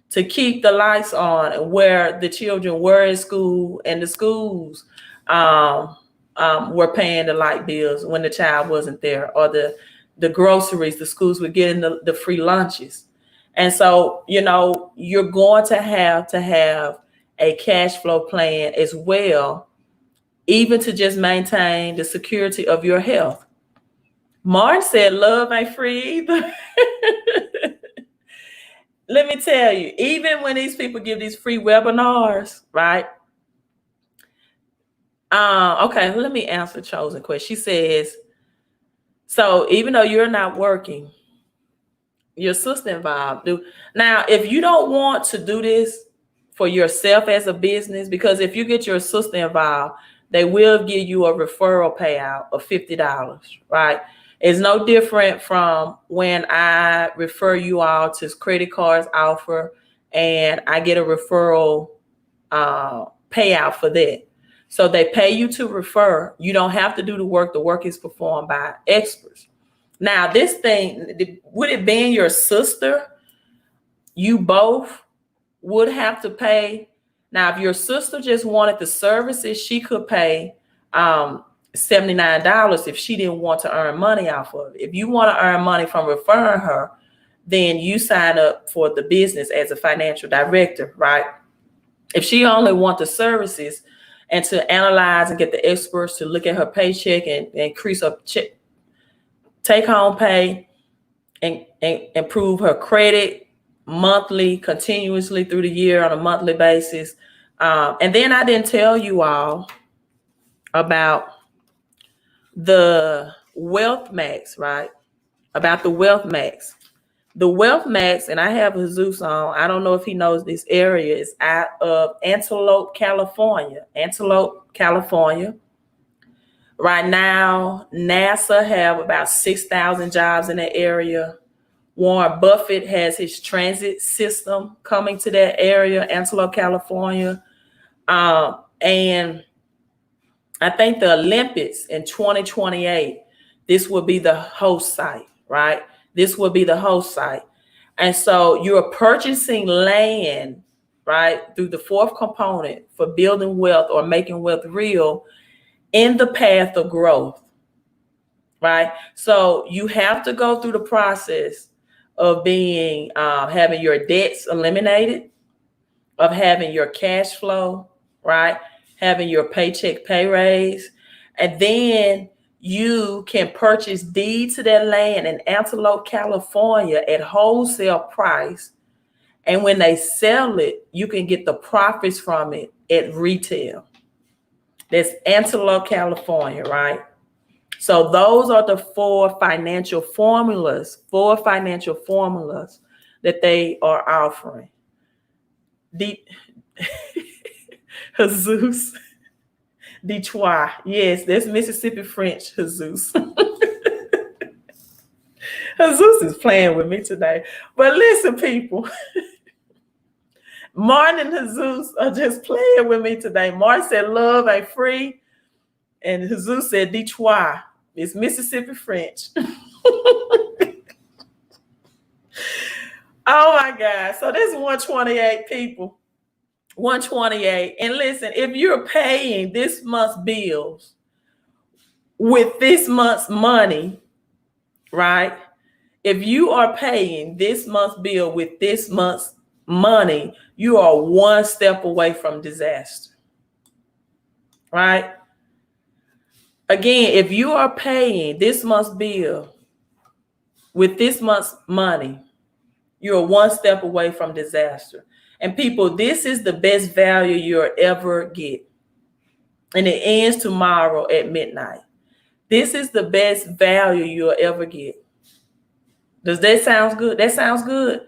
Speaker 1: to keep the lights on, and where the children were in school and the schools were paying the light bills when the child wasn't there, or the groceries, the schools were getting the free lunches. And so, you're going to have a cash flow plan as well, even to just maintain the security of your health. Martin said love ain't free either. Let me tell you, even when these people give these free webinars, right? Okay, let me answer Chosen question. She says, so even though you're not working, your sister involved. Now, if you don't want to do this for yourself as a business, because if you get your sister involved, they will give you a referral payout of $50, right? It's no different from when I refer you all to credit cards offer and I get a referral payout for that. So they pay you to refer. You don't have to do the work. The work is performed by experts. Now, this thing, would it be your sister? You both would have to pay. Now, if your sister just wanted the services, she could pay $79 if she didn't want to earn money off of it. If you want to earn money from referring her, then you sign up for the business as a financial director, right? If she only wants the services and to analyze and get the experts to look at her paycheck and increase her take-home pay and improve her credit monthly, continuously through the year on a monthly basis. And then I didn't tell you all about the Wealth Max, right? About the Wealth Max. The Wealth Max, and I have Jesus on, I don't know if he knows this area, is out of Antelope, California. Right now, NASA have about 6,000 jobs in that area. Warren Buffett has his transit system coming to that area, Antelope, California. And I think the Olympics in 2028, this will be the host site, right? This will be the host site. And so you're purchasing land, right, through the fourth component for building wealth or making wealth real in the path of growth, right? So you have to go through the process of being, having your debts eliminated, of having your cash flow, right? Having your paycheck pay raise. And then you can purchase deed to that land in Antelope, California at wholesale price. And when they sell it, you can get the profits from it at retail. That's Antelope, California, right? So those are the four financial formulas that they are offering. Jesus. Detroit. Yes, that's Mississippi French, Jesus. Jesus is playing with me today. But listen, people. Martin and Jesus are just playing with me today. Martin said love ain't free. And Jesus said Detroit. It's Mississippi French. Oh my God. So this is 128 people. 128. And listen, if you're paying this month's bills with this month's money, right? If you are paying this month's bill with this month's money, you are one step away from disaster, right? Again, if you are paying this month's bill with this month's money, you're one step away from disaster. And people, this is the best value you'll ever get. And it ends tomorrow at midnight. This is the best value you'll ever get. Does that sound good? That sounds good.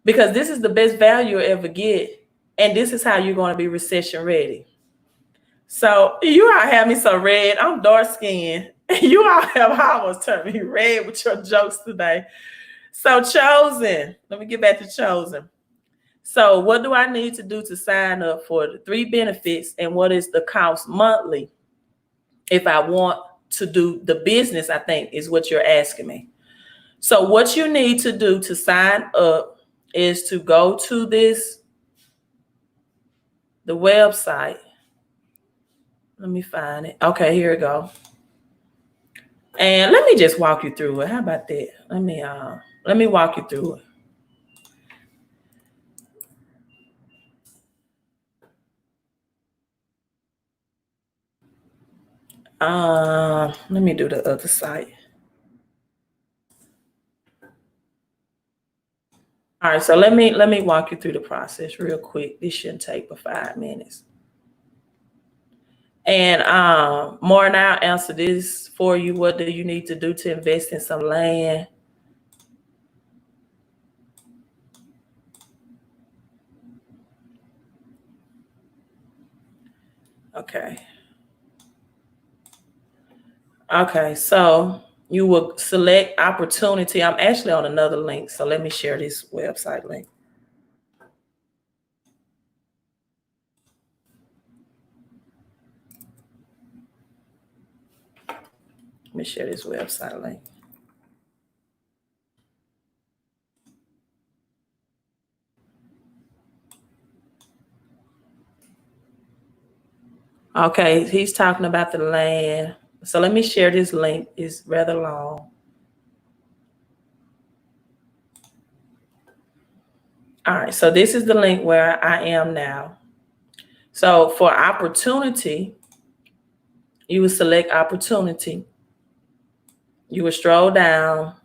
Speaker 1: Because this is the best value you'll ever get. And this is how you're going to be recession ready. So you all have me so red. I'm dark skinned. You all have almost turned me red with your jokes today. So Chosen, let me get back to Chosen. So what do I need to do to sign up for the 3 benefits, and what is the cost monthly if I want to do the business, I think is what you're asking me. So what you need to do to sign up is to go to the website. Let me find it. Okay, here we go. And let me just walk you through it. How about that? Let me walk you through it. Let me do the other site. All right, so let me walk you through the process real quick. This shouldn't take but 5 minutes. And Martin, I'll answer this for you. What do you need to do to invest in some land? Okay, so you will select opportunity. I'm actually on another link, so let me share this website link. Let me share this website link. Okay, he's talking about the land. So let me share this link. It's rather long. All right, so this is the link where I am now. So for opportunity, you will select opportunity. You will scroll down.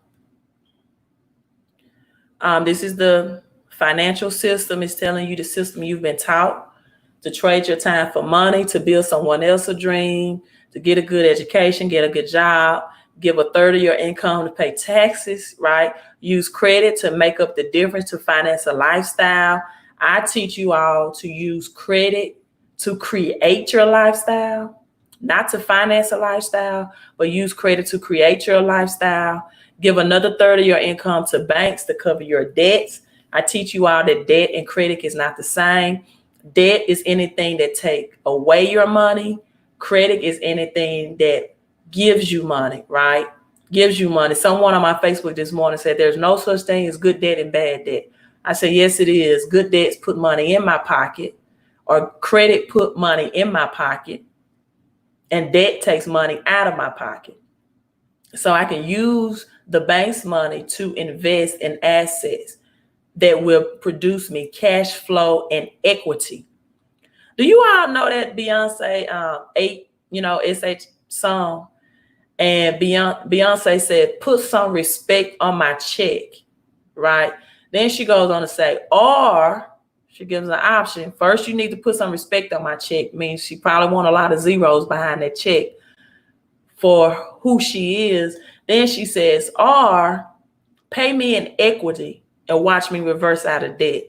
Speaker 1: This is the financial system. It's telling you the system you've been taught to trade your time for money, to build someone else's dream, to get a good education, get a good job, give a third of your income to pay taxes, right? Use credit to make up the difference to finance a lifestyle. I teach you all to use credit to create your lifestyle, not to finance a lifestyle, but use credit to create your lifestyle. Give another third of your income to banks to cover your debts. I teach you all that debt and credit is not the same. Debt is anything that take away your money. Credit is anything that gives you money, right? Gives you money. Someone on my Facebook this morning said there's no such thing as good debt and bad debt. I said, yes, it is. Good debts put money in my pocket, or credit put money in my pocket, and debt takes money out of my pocket. So I can use the bank's money to invest in assets that will produce me cash flow and equity. Do you all know that Beyonce SH song? And Beyonce said, put some respect on my check, right? Then she goes on to say, or she gives an option. First, you need to put some respect on my check. Means she probably want a lot of zeros behind that check for who she is. Then she says, or pay me in equity and watch me reverse out of debt.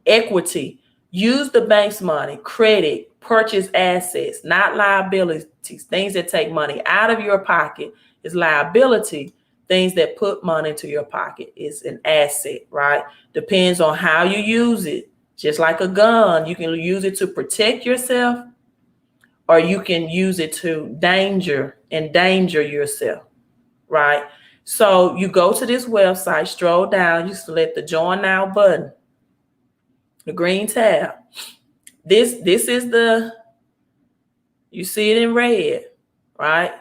Speaker 1: Equity. Use the bank's money, credit, purchase assets, not liabilities. Things that take money out of your pocket is liability. Things that put money into your pocket is an asset, right? Depends on how you use it. Just like a gun, you can use it to protect yourself, or you can use it to endanger yourself, right? So you go to this website, stroll down, you select the Join Now button, the green tab. This is you see it in red, right?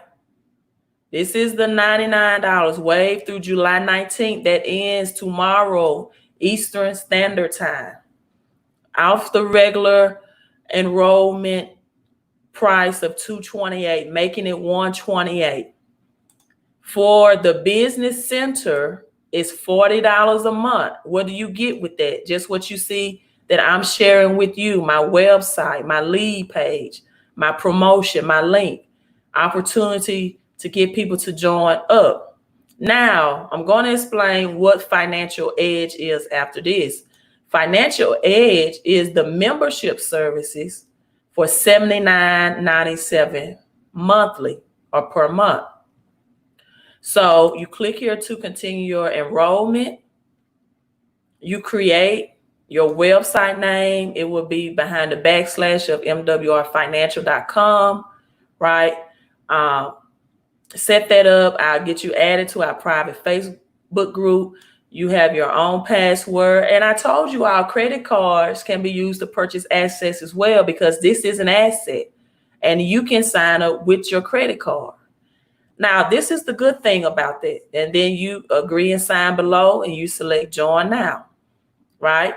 Speaker 1: This is the $99 waive through July 19th that ends tomorrow, Eastern Standard Time. Off the regular enrollment price of $228, making it $128. For the business center, it's $40 a month. What do you get with that? Just what you see that I'm sharing with you, my website, my lead page, my promotion, my link, opportunity to get people to join up. Now, I'm going to explain what Financial Edge is after this. Financial Edge is the membership services for $79.97 monthly or per month. So you click here to continue your enrollment. You create your website name. It will be behind the backslash of mwrfinancial.com, right? Set that up. I'll get you added to our private Facebook group. You have your own password. And I told you our credit cards can be used to purchase assets as well, because this is an asset and you can sign up with your credit card. Now, this is the good thing about that. And then you agree and sign below and you select Join Now, right?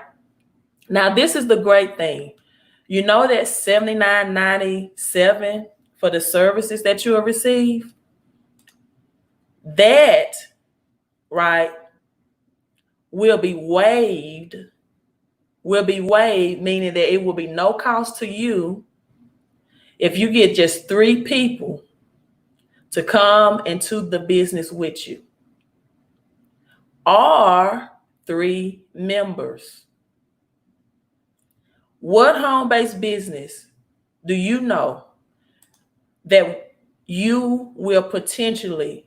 Speaker 1: Now, this is the great thing. You know that $79.97 for the services that you will receive? That, right, will be waived, meaning that it will be no cost to you if you get just 3 people to come into the business with you, or 3 members. What home-based business do you know that you will potentially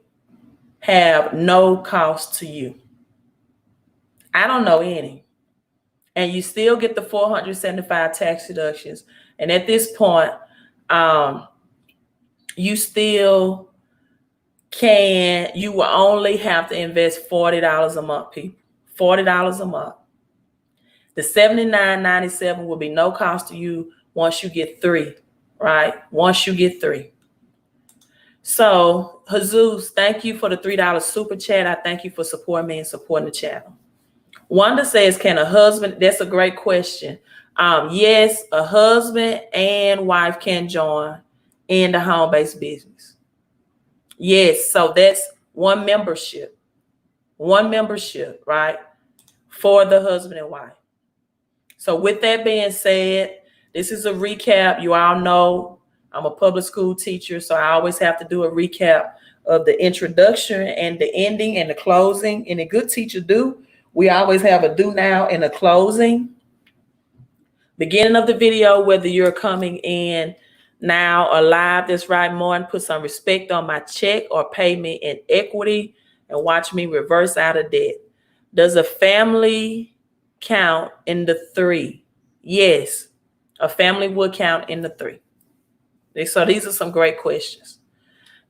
Speaker 1: have no cost to you? I don't know any. And you still get the 475 tax deductions. And at this point, you still you will only have to invest $40 a month, people. $40 a month. The $79.97 will be no cost to you once you get 3, right? Once you get 3. So, Jesus, thank you for the $3 super chat. I thank you for supporting me and supporting the channel. Wanda says, can a husband, that's a great question. Yes, a husband and wife can join in the home-based business. Yes, so that's one membership, right, for the husband and wife. So with that being said, this is a recap. You all know I'm a public school teacher, so I always have to do a recap of the introduction and the ending and the closing. And a good teacher do. We always have a do now and a closing. Beginning of the video, whether you're coming in now or live this right morning, put some respect on my check or pay me in equity and watch me reverse out of debt. Does a family count in the 3? Yes, a family would count in the 3. So these are some great questions.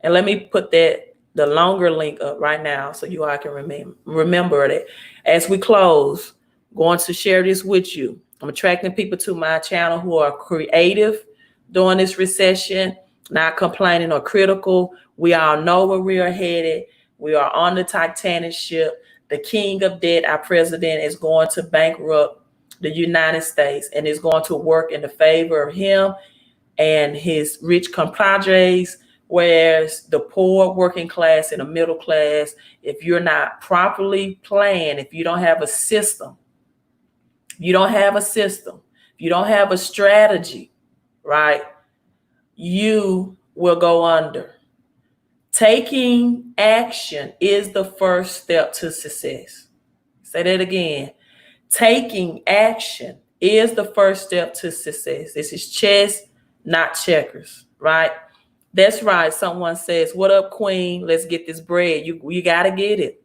Speaker 1: And let me put the longer link up right now so you all can remember that. As we close, going to share this with you. I'm attracting people to my channel who are creative during this recession, not complaining or critical. We all know where we are headed. We are on the Titanic ship. The king of debt, our president, is going to bankrupt the United States and is going to work in the favor of him and his rich compadres, whereas the poor working class and the middle class, if you're not properly planned, if you don't have a system, if you don't have a strategy, right, you will go under. Taking action is the first step to success. Say that again. Taking action is the first step to success. This is chess, not checkers, right? That's right. Someone says, what up, queen? Let's get this bread. You got to get it.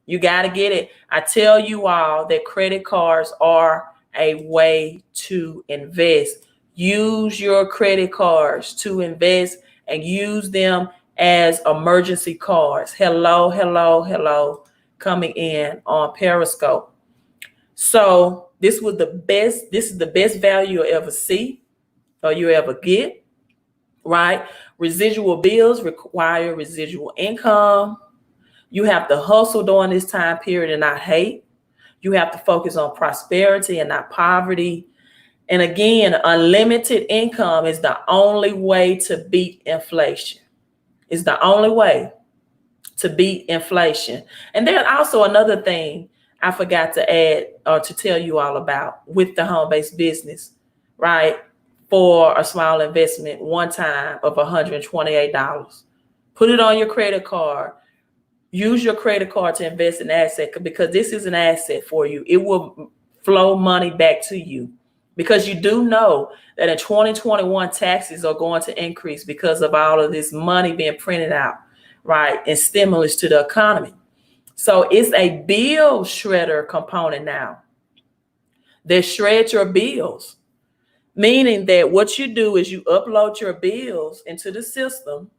Speaker 1: You got to get it. I tell you all that credit cards are a way to invest. Use your credit cards to invest and use them as emergency cards. Hello, hello, hello. Coming in on Periscope. So this is the best value you'll ever see or you ever get, right? Residual bills require residual income. You have to hustle during this time period and not hate. You have to focus on prosperity and not poverty. And again, unlimited income is the only way to beat inflation. It's the only way to beat inflation. And there's also another thing I forgot to add or to tell you all about with the home-based business, right? For a small investment, one time of $128. Put it on your credit card. Use your credit card to invest in asset because this is an asset for you. It will flow money back to you because you do know that in 2021 taxes are going to increase because of all of this money being printed out, right? And stimulus to the economy. So it's a bill shredder component now. They shred your bills, meaning that what you do is you upload your bills into the system,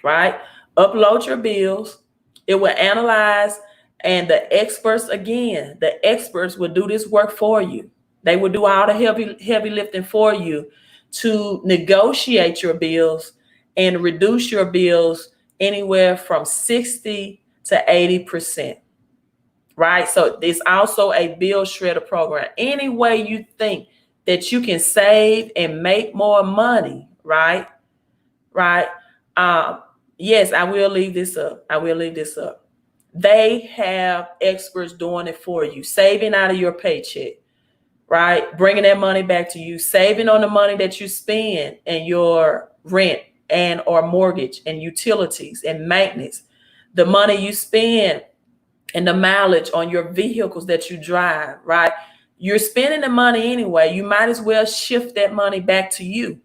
Speaker 1: right? Upload your bills. It will analyze, and the experts will do this work for you. They will do all the heavy lifting for you to negotiate your bills and reduce your bills anywhere from 60 to 80%, right? So there's also a bill shredder program. Any way you think that you can save and make more money, right? Yes, I will leave this up. They have experts doing it for you, saving out of your paycheck, right? Bringing that money back to you, saving on the money that you spend and your rent and or mortgage and utilities and maintenance, the money you spend and the mileage on your vehicles that you drive, right? You're spending the money anyway. You might as well shift that money back to you.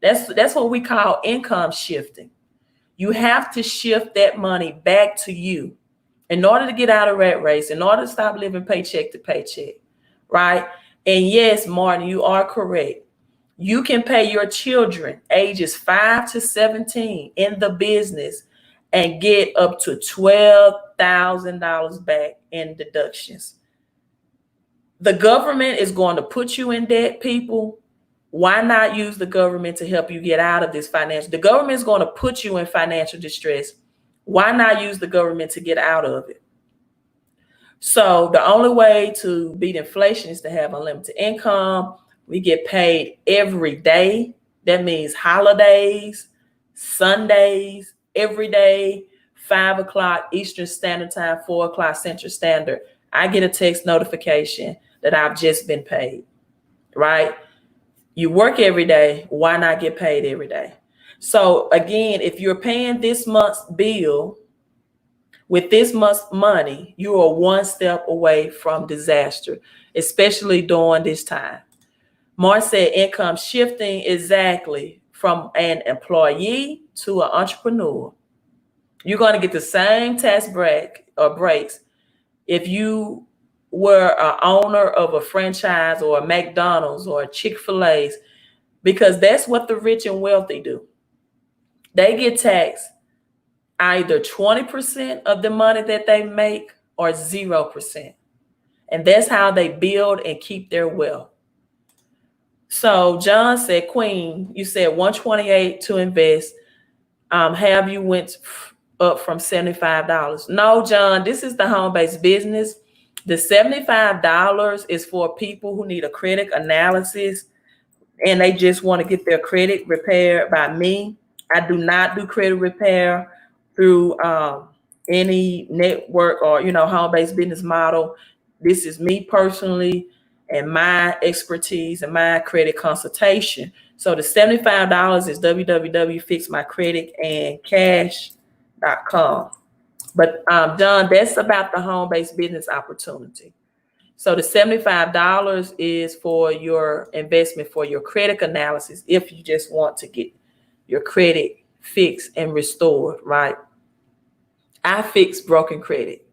Speaker 1: That's what we call income shifting. You have to shift that money back to you in order to get out of rat race, in order to stop living paycheck to paycheck, right? And yes, Martin, you are correct. You can pay your children ages 5 to 17 in the business and get up to $12,000 back in deductions. The government is going to put you in debt, people. Why not use the government to help you get out of this financial? The government is going to put you in financial distress. Why not use the government to get out of it? So the only way to beat inflation is to have unlimited income. We get paid every day. That means holidays, Sundays, every day, 5 o'clock Eastern Standard Time, 4 o'clock Central Standard. I get a text notification that I've just been paid, right? You work every day. Why not get paid every day? So again, if you're paying this month's bill with this month's money, you are one step away from disaster, especially during this time. Mark said income shifting, exactly. from an employee to an entrepreneur. You're going to get the same tax break or breaks if you were an owner of a franchise or a McDonald's or a Chick-fil-A's, because that's what the rich and wealthy do. They get taxed either 20% of the money that they make or 0%. And that's how they build and keep their wealth. So John said, Queen, you said 128 to invest. Have you went up from $75? No, John, this is the home-based business. The $75 is for people who need a credit analysis and they just want to get their credit repaired by me. I do not do credit repair through any network or, home-based business model. This is me personally and my expertise and my credit consultation. So the $75 is www.fixmycreditandcash.com. But John, that's about the home-based business opportunity. So the $75 is for your investment for your credit analysis if you just want to get your credit fixed and restored, right? I fix broken credit.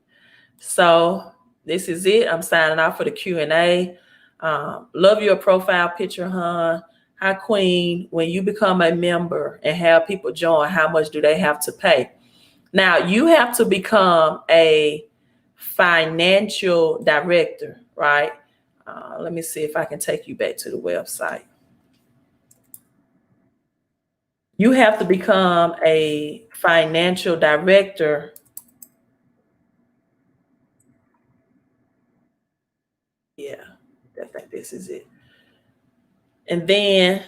Speaker 1: So this is it. I'm signing off for the Q&A. Love your profile picture, hon. Hi, Queen. When you become a member and have people join, how much do they have to pay? Now, you have to become a financial director, right? Let me see if I can take you back to the website. You have to become a financial director. Yeah, I think this is it. And then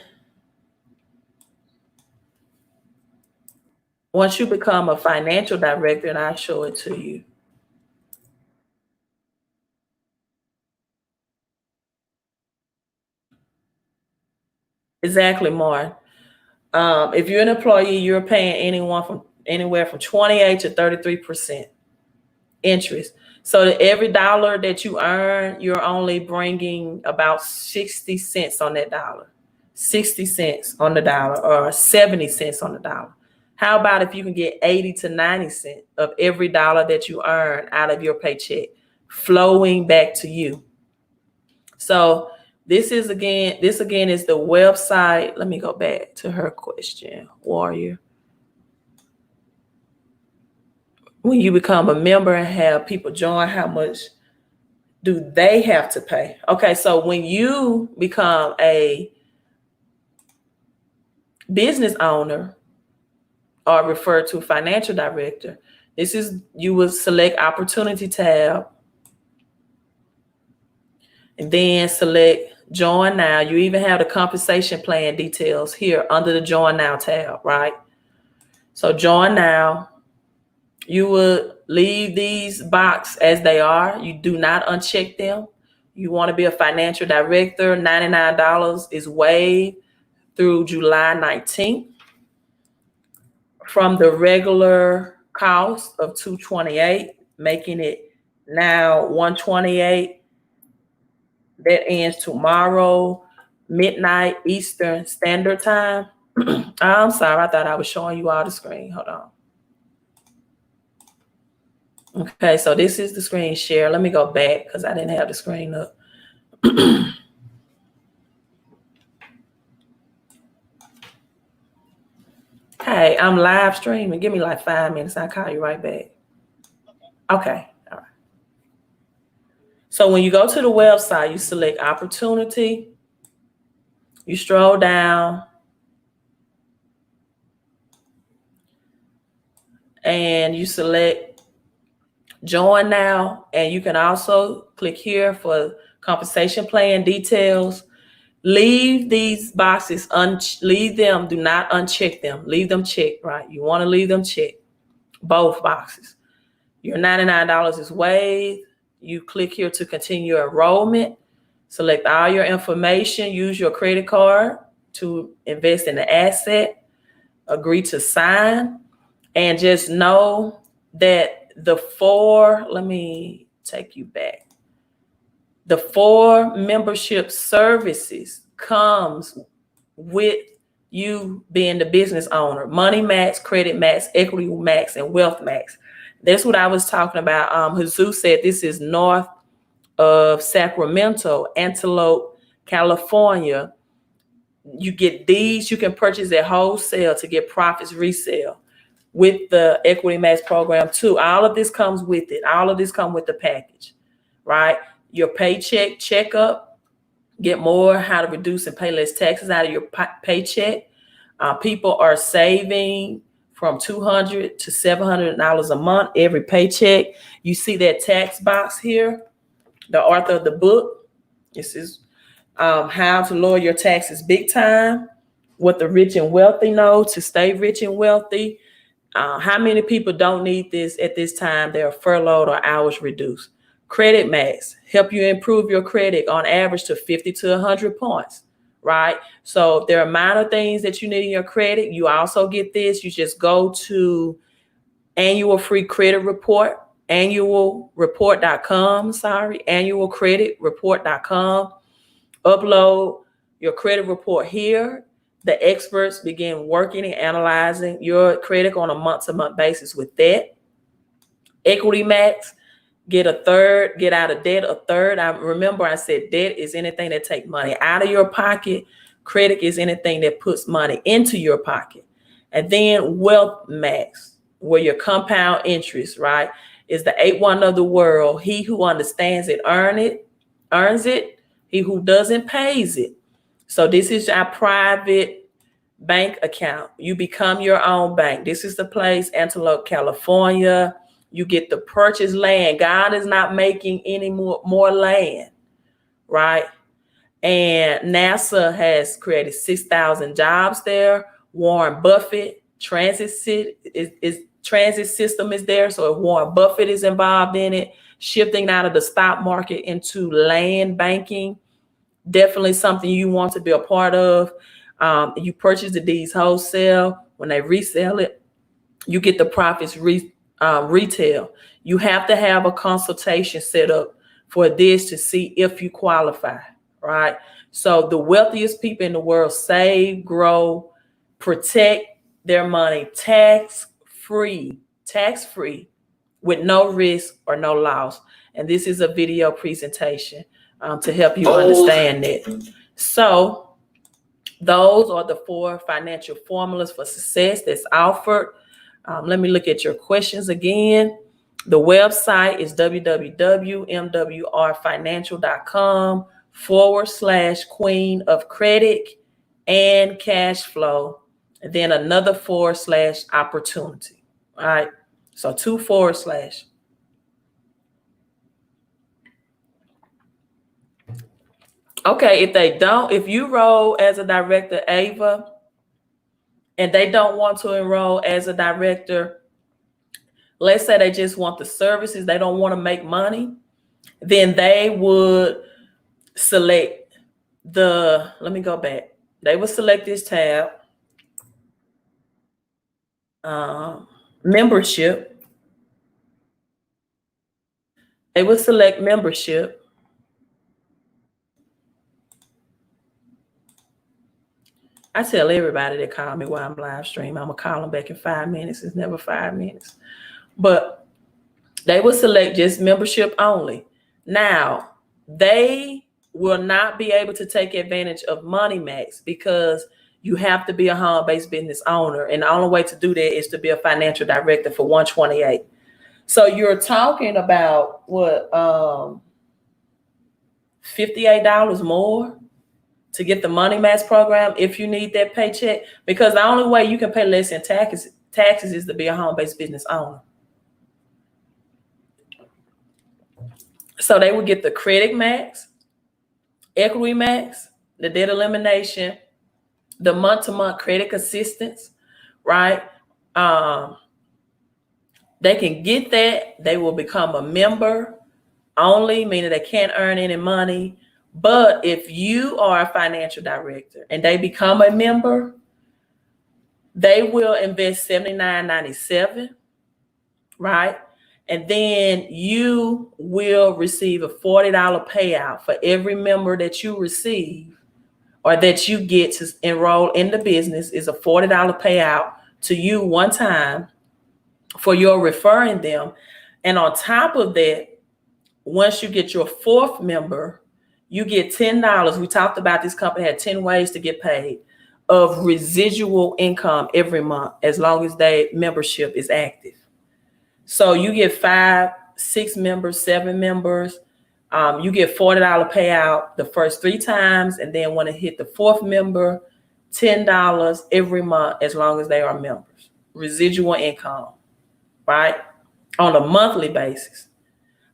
Speaker 1: once you become a financial director, and I'll show it to you. Exactly, Martin. If you're an employee, you're paying anywhere from 28 to 33% interest. So that every dollar that you earn, you're only bringing about 60 cents on that dollar, 60 cents on the dollar, or 70 cents on the dollar. How about if you can get 80 to 90 cents of every dollar that you earn out of your paycheck flowing back to you? So this again is the website. Let me go back to her question, Warrior. When you become a member and have people join, how much do they have to pay? Okay, so when you become a business owner or referred to financial director, you will select opportunity tab and then select join now. You even have the compensation plan details here under the join now tab, right? So join now. You will leave these boxes as they are. You do not uncheck them. You want to be a financial director. $99 is waived through July 19th from the regular cost of $228, making it now $128. That ends tomorrow, midnight Eastern Standard Time. I'm sorry, I thought I was showing you all the screen. Hold on. Okay, so this is the screen share. Let me go back because I didn't have the screen up. Hey, I'm live streaming. Give me like 5 minutes. I'll call you right back. Okay, all right. So when you go to the website, you select opportunity. You scroll down. And you select join now, and you can also click here for compensation plan details. Leave these boxes, leave them, do not uncheck them. Leave them checked, right? You want to leave them checked, both boxes. Your $99 is waived. You click here to continue your enrollment. Select all your information. Use your credit card to invest in the asset. Agree to sign. And just know that let me take you back. The 4 membership services comes with you being the business owner. MoneyMax, Credit Max, Equity Max, and Wealth Max. That's what I was talking about. Jesus said this is north of Sacramento, Antelope, California. You get these, you can purchase at wholesale to get profits resale with the Equity Max program too. All of this comes with it. All of this comes with the package, right? Your paycheck checkup, get more, how to reduce and pay less taxes out of your paycheck. People are saving from $200 to $700 a month every paycheck. You see that tax box here, the author of the book. This is how to lower your taxes big time, what the rich and wealthy know to stay rich and wealthy. How many people don't need this at this time? They're furloughed or hours reduced. Credit Max, help you improve your credit on average to 50 to 100 points, right? So there are minor things that you need in your credit. You also get this. You just go to annual free credit report, annualcreditreport.com, upload your credit report here. The experts begin working and analyzing your credit on a month-to-month basis with that. Equity Max, get a third, get out of debt a third. I said debt is anything that takes money out of your pocket. Credit is anything that puts money into your pocket. And then Wealth Max, where your compound interest, right, is the 8-1 of the world. He who understands it, earns it. He who doesn't pays it. So this is our private bank account. You become your own bank. This is the place, Antelope, California. You get to purchase land. God is not making any more land, right? And NASA has created 6,000 jobs there. Warren Buffett, transit system is there. So if Warren Buffett is involved in it, shifting out of the stock market into land banking, definitely something you want to be a part of. You purchase the deeds wholesale. When they resell it, you get the profits retail. You have to have a consultation set up for this to see if you qualify, right? So the wealthiest people in the world save, grow, protect their money tax-free with no risk or no loss. And this is a video presentation to help you understand that. So those are the 4 financial formulas for success that's offered. Let me look at your questions again. The website is www.mwrfinancial.com/queen of credit and cash flow. And then another / opportunity. All right. So 2 /. Okay, if you roll as a director, Ava, and they don't want to enroll as a director, let's say they just want the services, they don't want to make money, then they would select let me go back. They would select this tab, membership. They would select membership. I tell everybody that call me while I'm live stream, I'm going to call them back in 5 minutes. It's never 5 minutes. But they will select just membership only. Now, they will not be able to take advantage of MoneyMax because you have to be a home-based business owner. And the only way to do that is to be a financial director for $128. So you're talking about what, $58 more to get the MoneyMax program if you need that paycheck, because the only way you can pay less in taxes is to be a home-based business owner. So they would get the Credit Max, Equity Max, the debt elimination, the month-to-month credit assistance, right? They can get that. They will become a member only, meaning they can't earn any money. But if you are a financial director and they become a member, they will invest $79.97, right? And then you will receive a $40 payout for every member that you receive or that you get to enroll in the business is a $40 payout to you one time for your referring them. And on top of that, once you get your fourth member, you get $10. We talked about this company had 10 ways to get paid of residual income every month, as long as their membership is active. So you get 5, 6 members, 7 members. You get $40 payout the first 3 times, and then when it hit the fourth member, $10 every month as long as they are members. Residual income, right? On a monthly basis.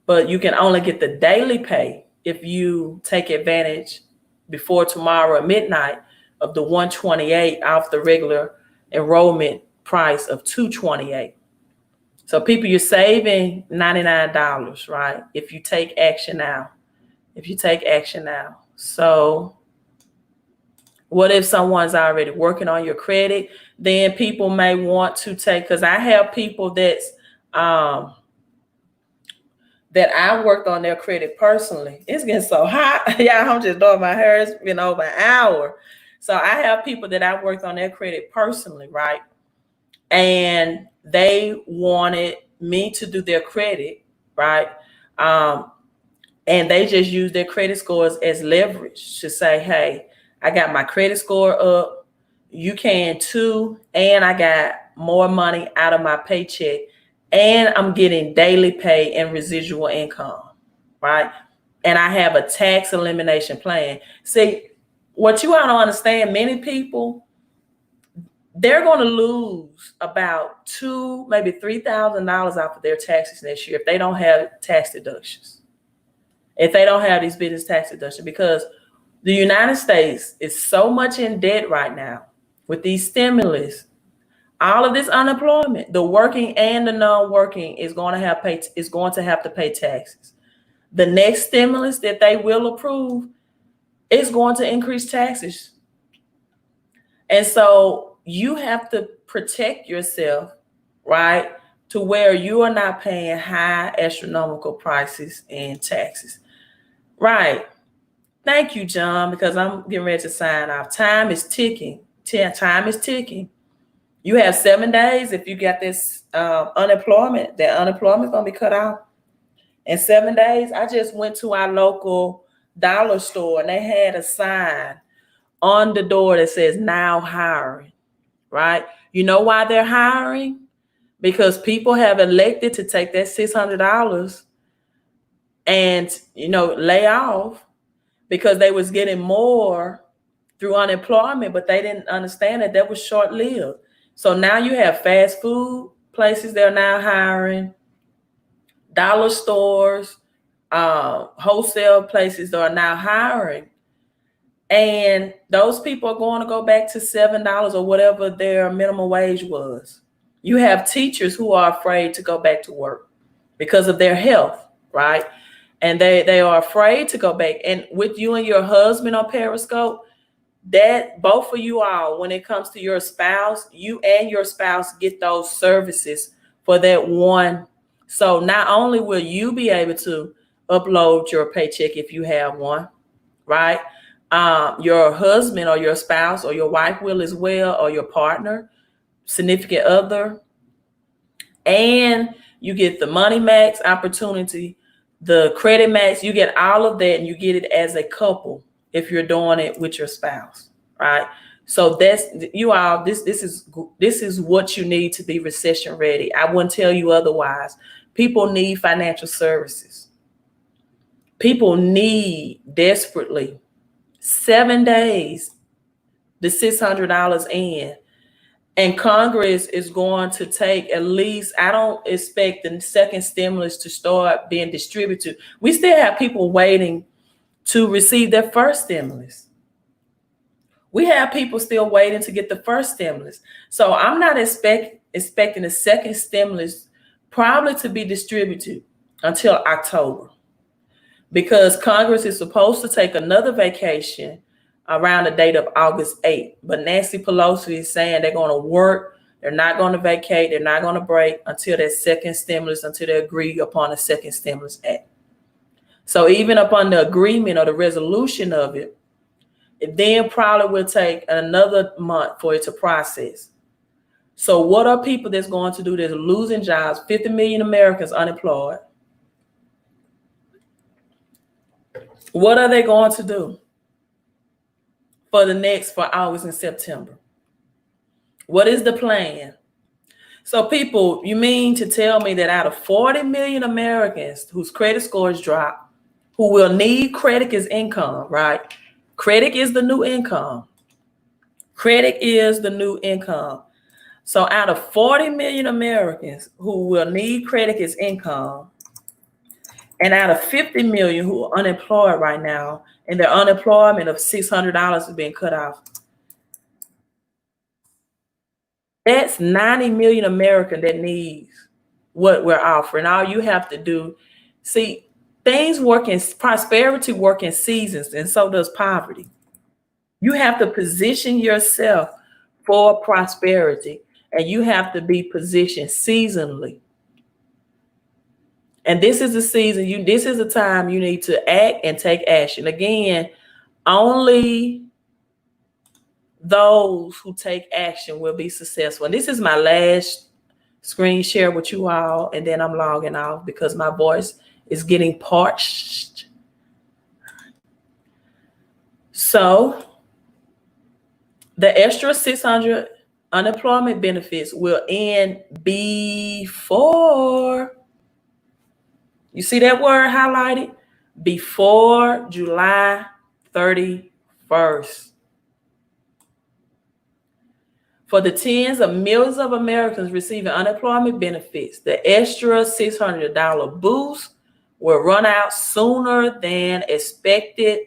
Speaker 1: But you can only get the daily pay if you take advantage before tomorrow at midnight of the $128 off the regular enrollment price of $228. So people, you're saving $99, right? If you take action now. So what if someone's already working on your credit? Then people may want to take, because I have people that I worked on their credit personally. It's getting so hot. Yeah, I'm just doing my hair. It's been over an hour. So I have people that I worked on their credit personally, right? And they wanted me to do their credit, right? And they just use their credit scores as leverage to say, hey, I got my credit score up. You can too. And I got more money out of my paycheck. And I'm getting daily pay and residual income, right? And I have a tax elimination plan. See, what you ought to understand, many people, they're going to lose about $2,000, maybe $3,000 off of their taxes next year if they don't have tax deductions. If they don't have these business tax deductions, because the United States is so much in debt right now with these stimulus, all of this unemployment, the working and the non-working is going to have to pay taxes. The next stimulus that they will approve is going to increase taxes. And so you have to protect yourself, right, to where you are not paying high astronomical prices and taxes. Right. Thank you, John, because I'm getting ready to sign off. Time is ticking. Time is ticking. You have 7 days. If you got this unemployment, that unemployment is going to be cut off. In 7 days, I just went to our local dollar store and they had a sign on the door that says now hiring, right? You know why they're hiring? Because people have elected to take that $600 and, lay off because they was getting more through unemployment, but they didn't understand that was short-lived. So now you have fast food places, they're now hiring, dollar stores, wholesale places that are now hiring. And those people are going to go back to $7 or whatever their minimum wage was. You have teachers who are afraid to go back to work because of their health, right? And they are afraid to go back. And with you and your husband on Periscope, that both of you all, when it comes to your spouse, you and your spouse get those services for that one. So not only will you be able to upload your paycheck if you have one, right? Your husband or your spouse or your wife will as well, or your partner, significant other. And you get the MoneyMax opportunity, the Credit Max, you get all of that, and you get it as a couple if you're doing it with your spouse, right? So that's you all. This is what you need to be recession ready. I wouldn't tell you otherwise. People need financial services. People need desperately 7 days, the $600 in. And Congress is going to take at least, I don't expect the second stimulus to start being distributed. We still have people waiting to receive their first stimulus. We have people still waiting to get the first stimulus. So I'm not expecting the second stimulus probably to be distributed until October, because Congress is supposed to take another vacation around the date of August 8th. But Nancy Pelosi is saying they're going to work. They're not going to vacate. They're not going to break until that second stimulus, until they agree upon the second stimulus act. So even upon the agreement or the resolution of it, It then probably will take another month for it to process. So what are people that's going to do this? Losing jobs, 50 million Americans unemployed. What are they going to do for August and September? What is the plan? So people, you mean to tell me that out of 40 million Americans whose credit scores drop, who will need credit as income, right? Credit is the new income. Credit is the new income. So out of 40 million Americans who will need credit as income, and out of 50 million who are unemployed right now, and their unemployment of $600 is being cut off, that's 90 million Americans that needs what we're offering. All you have to do, see, things work in prosperity, work in seasons, and so does poverty. You have to position yourself for prosperity, and you have to be positioned seasonally. And this is the season, this is the time you need to act and take action. Again, only those who take action will be successful. And this is my last screen share with you all, and then I'm logging off because my voice is getting parched. So the extra 600 unemployment benefits will end before, you see that word highlighted? Before July 31st. For the tens of millions of Americans receiving unemployment benefits, the extra $600 boost will run out sooner than expected.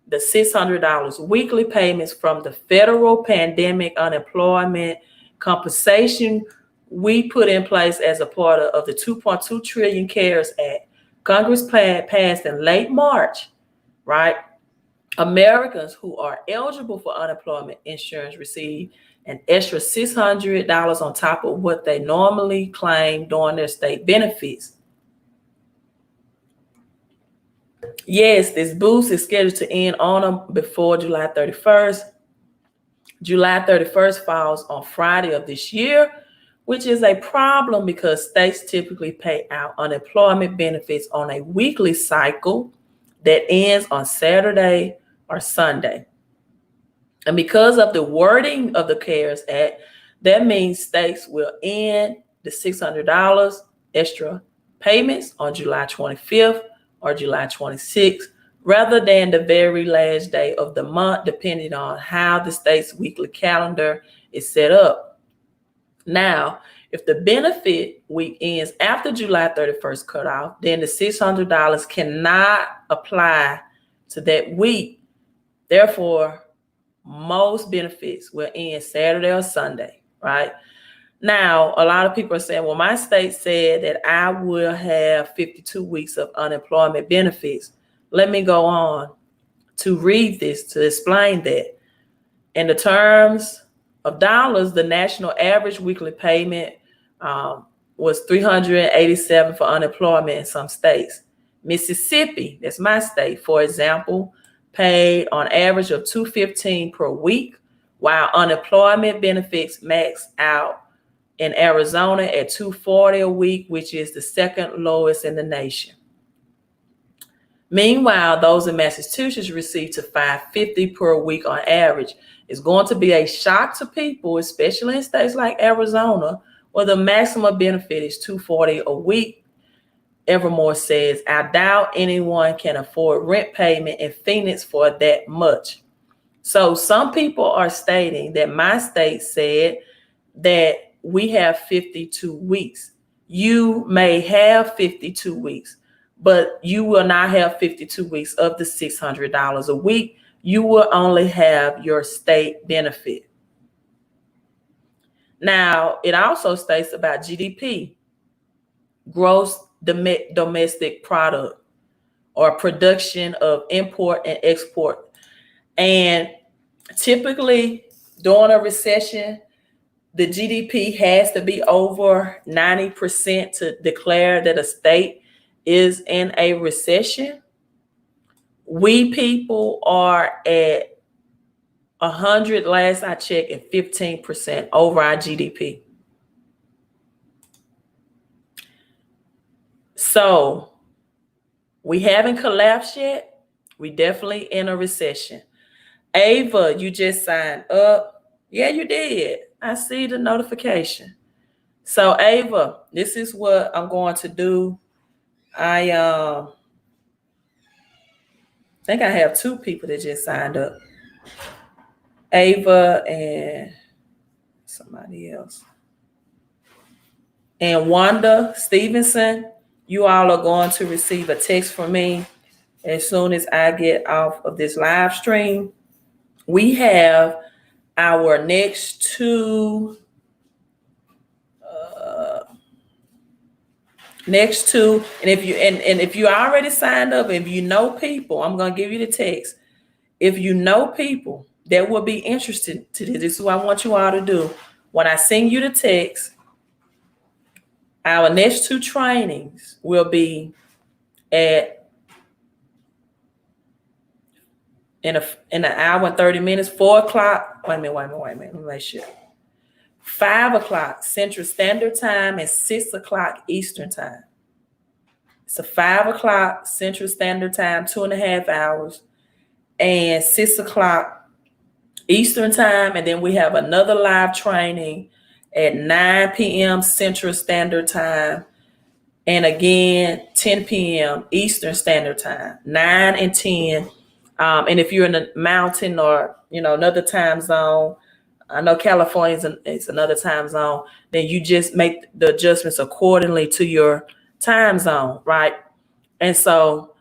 Speaker 1: The $600 weekly payments from the federal pandemic unemployment compensation we put in place as a part of the $2.2 trillion CARES Act. Congress passed in late March, right? Americans who are eligible for unemployment insurance receive an extra $600 on top of what they normally claim during their state benefits. Yes, this boost is scheduled to end on or before July 31st. July 31st falls on Friday of this year, which is a problem because states typically pay out unemployment benefits on a weekly cycle that ends on Saturday or Sunday. And because of the wording of the CARES Act, that means states will end the $600 extra payments on July 25th or July 26th, rather than the very last day of the month, depending on how the state's weekly calendar is set up. Now, if the benefit week ends after July 31st cutoff, then the $600 cannot apply to that week. Therefore, most benefits will end Saturday or Sunday, right? Now, a lot of people are saying, well, my state said that I will have 52 weeks of unemployment benefits. Let me go on to read this to explain that. In the terms of dollars, the national average weekly payment was $387 for unemployment in some states. Mississippi, that's my state, for example, paid on average of $215 per week, while unemployment benefits max out in Arizona at $240 a week, which is the second lowest in the nation. Meanwhile, those in Massachusetts receive to $550 per week on average. It's going to be a shock to people, especially in states like Arizona, where the maximum benefit is $240 a week. Evermore says, I doubt anyone can afford rent payment in Phoenix for that much. So some people are stating that my state said that we have 52 weeks. You may have 52 weeks, but you will not have 52 weeks of the $600 a week. You will only have your state benefit. Now, it also states about GDP, gross domestic product, or production of import and export. And typically during a recession, the GDP has to be over 90% to declare that a state is in a recession. We people are at 100 last I checked, and 15% over our GDP. So we haven't collapsed yet. We definitely in a recession. Ava, you just signed up. Yeah, you did. I see the notification. So Ava, this is what I'm going to do. I think I have 2 people that just signed up. Ava and somebody else. And Wanda Stevenson, you all are going to receive a text from me as soon as I get off of this live stream. We have our next 2, and if you already signed up, if you know people, I'm gonna give you the text. If you know people that will be interested to this is what I want you all to do. When I send you the text, our next 2 trainings will be in an hour and 30 minutes, 4 o'clock. Wait a minute. Let me make sure. 5 o'clock Central Standard Time and 6 o'clock Eastern Time. So 5 o'clock Central Standard Time, 2.5 hours, and 6 o'clock Eastern Time. And then we have another live training at 9 p.m. Central Standard Time. And again, 10 p.m. Eastern Standard Time, 9 and 10. And if you're in the mountain or, another time zone, I know California is another time zone, then you just make the adjustments accordingly to your time zone, right? And so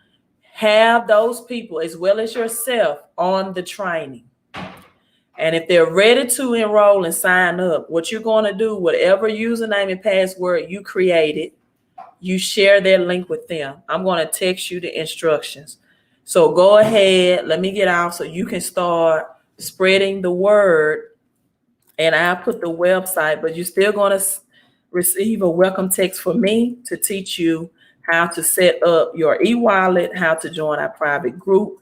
Speaker 1: have those people as well as yourself on the training. And if they're ready to enroll and sign up, what you're going to do, whatever username and password you created, you share that link with them. I'm going to text you the instructions. So go ahead, let me get off so you can start spreading the word. And I'll put the website, but you're still going to receive a welcome text from me to teach you how to set up your e-wallet, how to join our private group,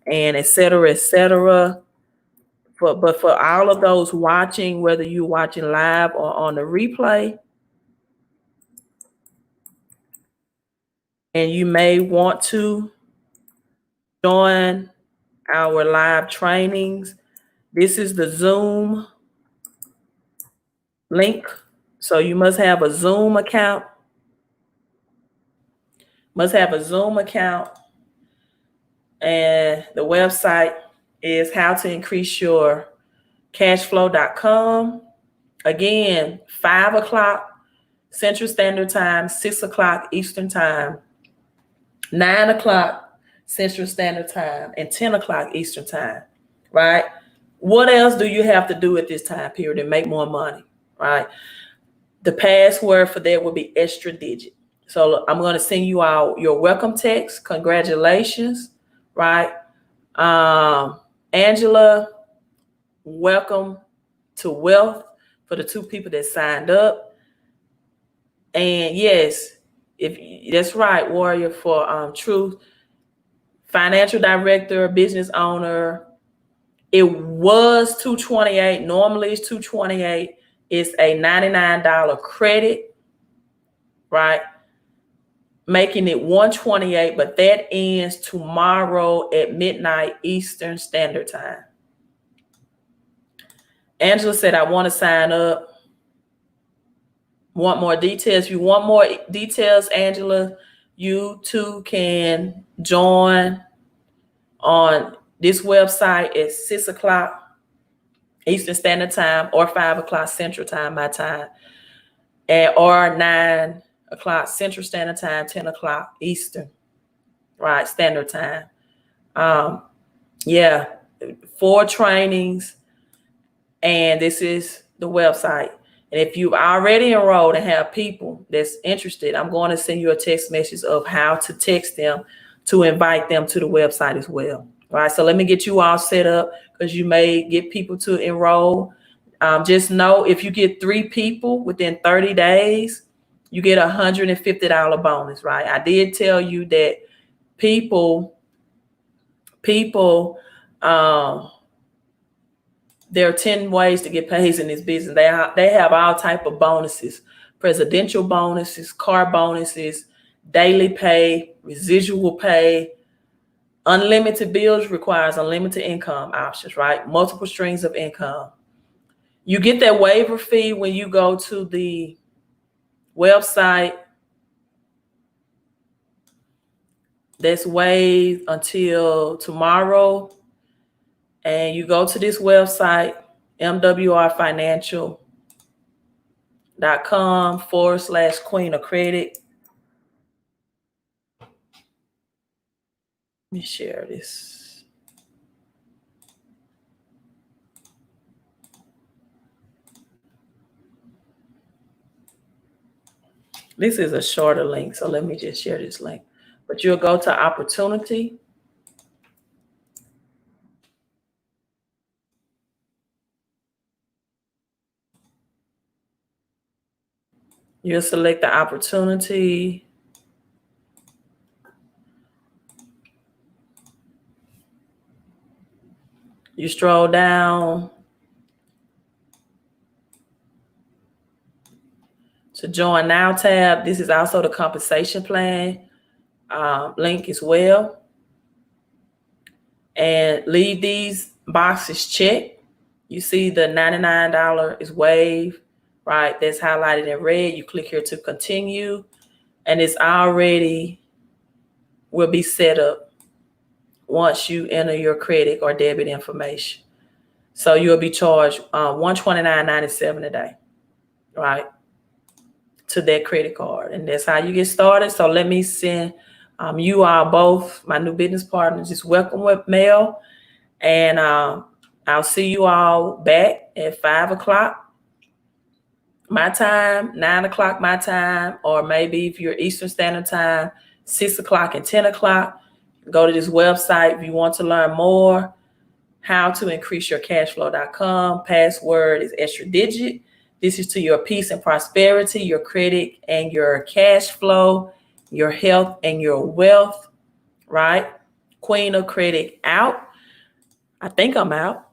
Speaker 1: and et cetera, et cetera. But for all of those watching, whether you're watching live or on the replay, and you may want to join our live trainings, this is the Zoom link. So you must have a Zoom account. And the website is howtoincreaseyourcashflow.com. Again, 5 o'clock Central Standard Time, 6 o'clock Eastern Time, 9 o'clock Central Standard Time, and 10 o'clock Eastern Time, right? What else do you have to do at this time period to make more money, right? The password for that would be extra digit. So I'm going to send you out your welcome text. Congratulations, right? Angela, welcome to Wealth for the 2 people that signed up. And yes, if that's right, Warrior for Truth, financial director, business owner. It was $228. Normally it's $228. It's a $99 credit, right? Making it $128, but that ends tomorrow at midnight Eastern Standard Time. Angela said, I want to sign up. Want more details? If you want more details, Angela, you too can join on this website at 6 o'clock Eastern Standard Time or 5 o'clock Central Time, my time, or 9 o'clock Central Standard Time, 10 o'clock Eastern, right, Standard Time. 4 trainings, and this is the website. And if you've already enrolled and have people that's interested, I'm going to send you a text message of how to text them to invite them to the website as well. All right, so let me get you all set up because you may get people to enroll. Just know if you get 3 people within 30 days, you get a $150 bonus, right? I did tell you that people There are 10 ways to get paid in this business. They have all type of bonuses, presidential bonuses, car bonuses, daily pay, residual pay. Unlimited bills requires unlimited income options, right? Multiple streams of income. You get that waiver fee when you go to the website. That's waived until tomorrow. And you go to this website, mwrfinancial.com/queen of credit. Let me share this. This is a shorter link, so let me just share this link. But you'll go to opportunity. You'll select the opportunity. You stroll down to join now tab. This is also the compensation plan link as well. And leave these boxes checked. You see the $99 is waived, right? That's highlighted in red. You click here to continue, and it's already will be set up once you enter your credit or debit information. So you'll be charged $129.97 a day, right, to that credit card. And that's how you get started. So let me send you all both, my new business partners, just welcome with mail. And I'll see you all back at 5 o'clock my time, 9 o'clock my time, or maybe if you're Eastern Standard Time, 6 o'clock and 10 o'clock. Go to this website if you want to learn more. How to increase your cashflow.com. Password is extra digit. This is to your peace and prosperity, your credit and your cash flow, your health and your wealth, right? Queen of Credit out. I think I'm out.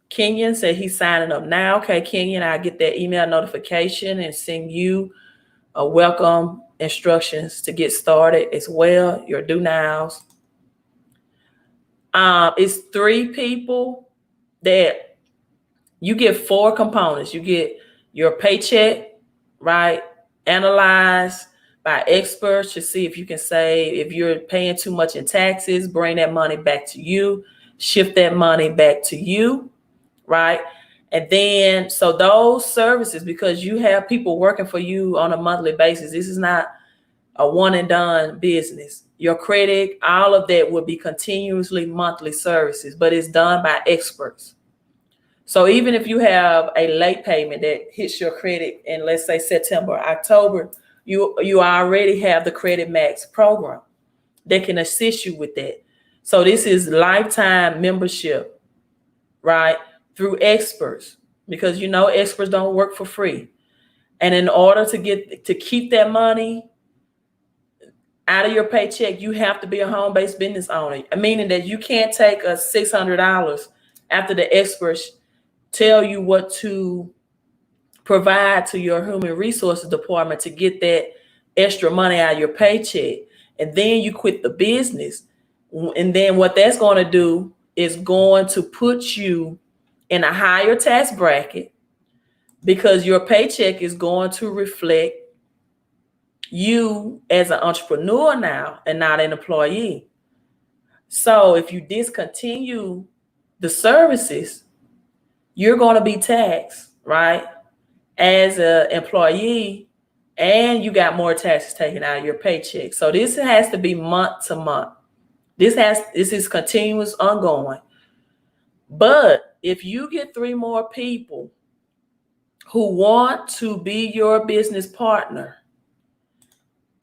Speaker 1: Kenyon said he's signing up now. Okay, Kenyon, I'll get that email notification and send you a welcome instructions to get started as well. Your due nows. It's 3 people that you get 4 components. You get your paycheck, right? Analyzed by experts to see if you can save. If you're paying too much in taxes, bring that money back to you. Shift that money back to you, right? And then, so those services, because you have people working for you on a monthly basis, this is not a one and done business. Your credit, all of that will be continuously monthly services, but it's done by experts. So even if you have a late payment that hits your credit in, let's say, September, October, you already have the Credit Max program that can assist you with that. So this is lifetime membership, right? Through experts, because experts don't work for free. And in order to keep that money out of your paycheck, you have to be a home-based business owner, meaning that you can't take a $600 after the experts tell you what to provide to your human resources department to get that extra money out of your paycheck. And then you quit the business. And then what that's going to do is going to put you in a higher tax bracket, because your paycheck is going to reflect you as an entrepreneur now and not an employee. So if you discontinue the services, you're going to be taxed, right, as an employee, and you got more taxes taken out of your paycheck. So this has to be month to month. This is continuous, ongoing. But if you get 3 more people who want to be your business partner,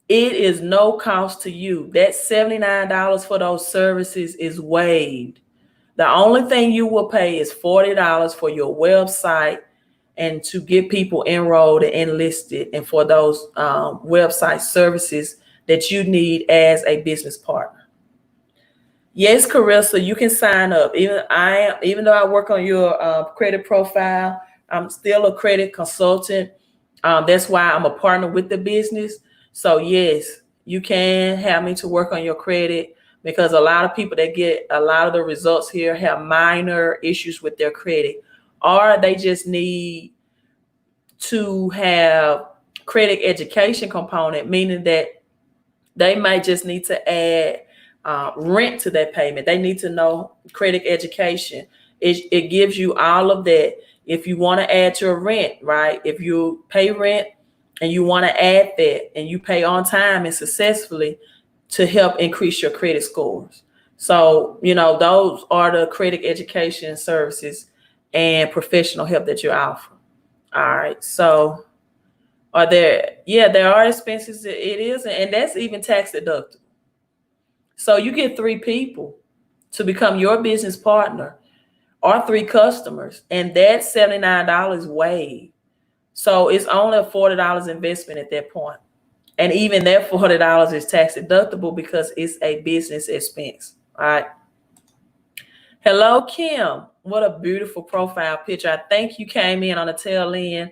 Speaker 1: it is no cost to you. That $79 for those services is waived. The only thing you will pay is $40 for your website and to get people enrolled and enlisted, and for those website services that you need as a business partner. Yes, Carissa, you can sign up. Even though I work on your credit profile, I'm still a credit consultant. That's why I'm a partner with the business. So yes, you can have me to work on your credit, because a lot of people that get a lot of the results here have minor issues with their credit, or they just need to have credit education component, meaning that they might just need to add rent to that payment. They need to know credit education. It gives you all of that. If you want to add your rent, right? If you pay rent and you want to add that, and you pay on time and successfully, to help increase your credit scores. So, those are the credit education services and professional help that you offer. All right. So there are expenses. It is, and that's even tax deductible. So you get 3 people to become your business partner, or 3 customers, and that's $79 waived. So it's only a $40 investment at that point. And even that $40 is tax deductible because it's a business expense. All right. Hello, Kim. What a beautiful profile picture. I think you came in on the tail end.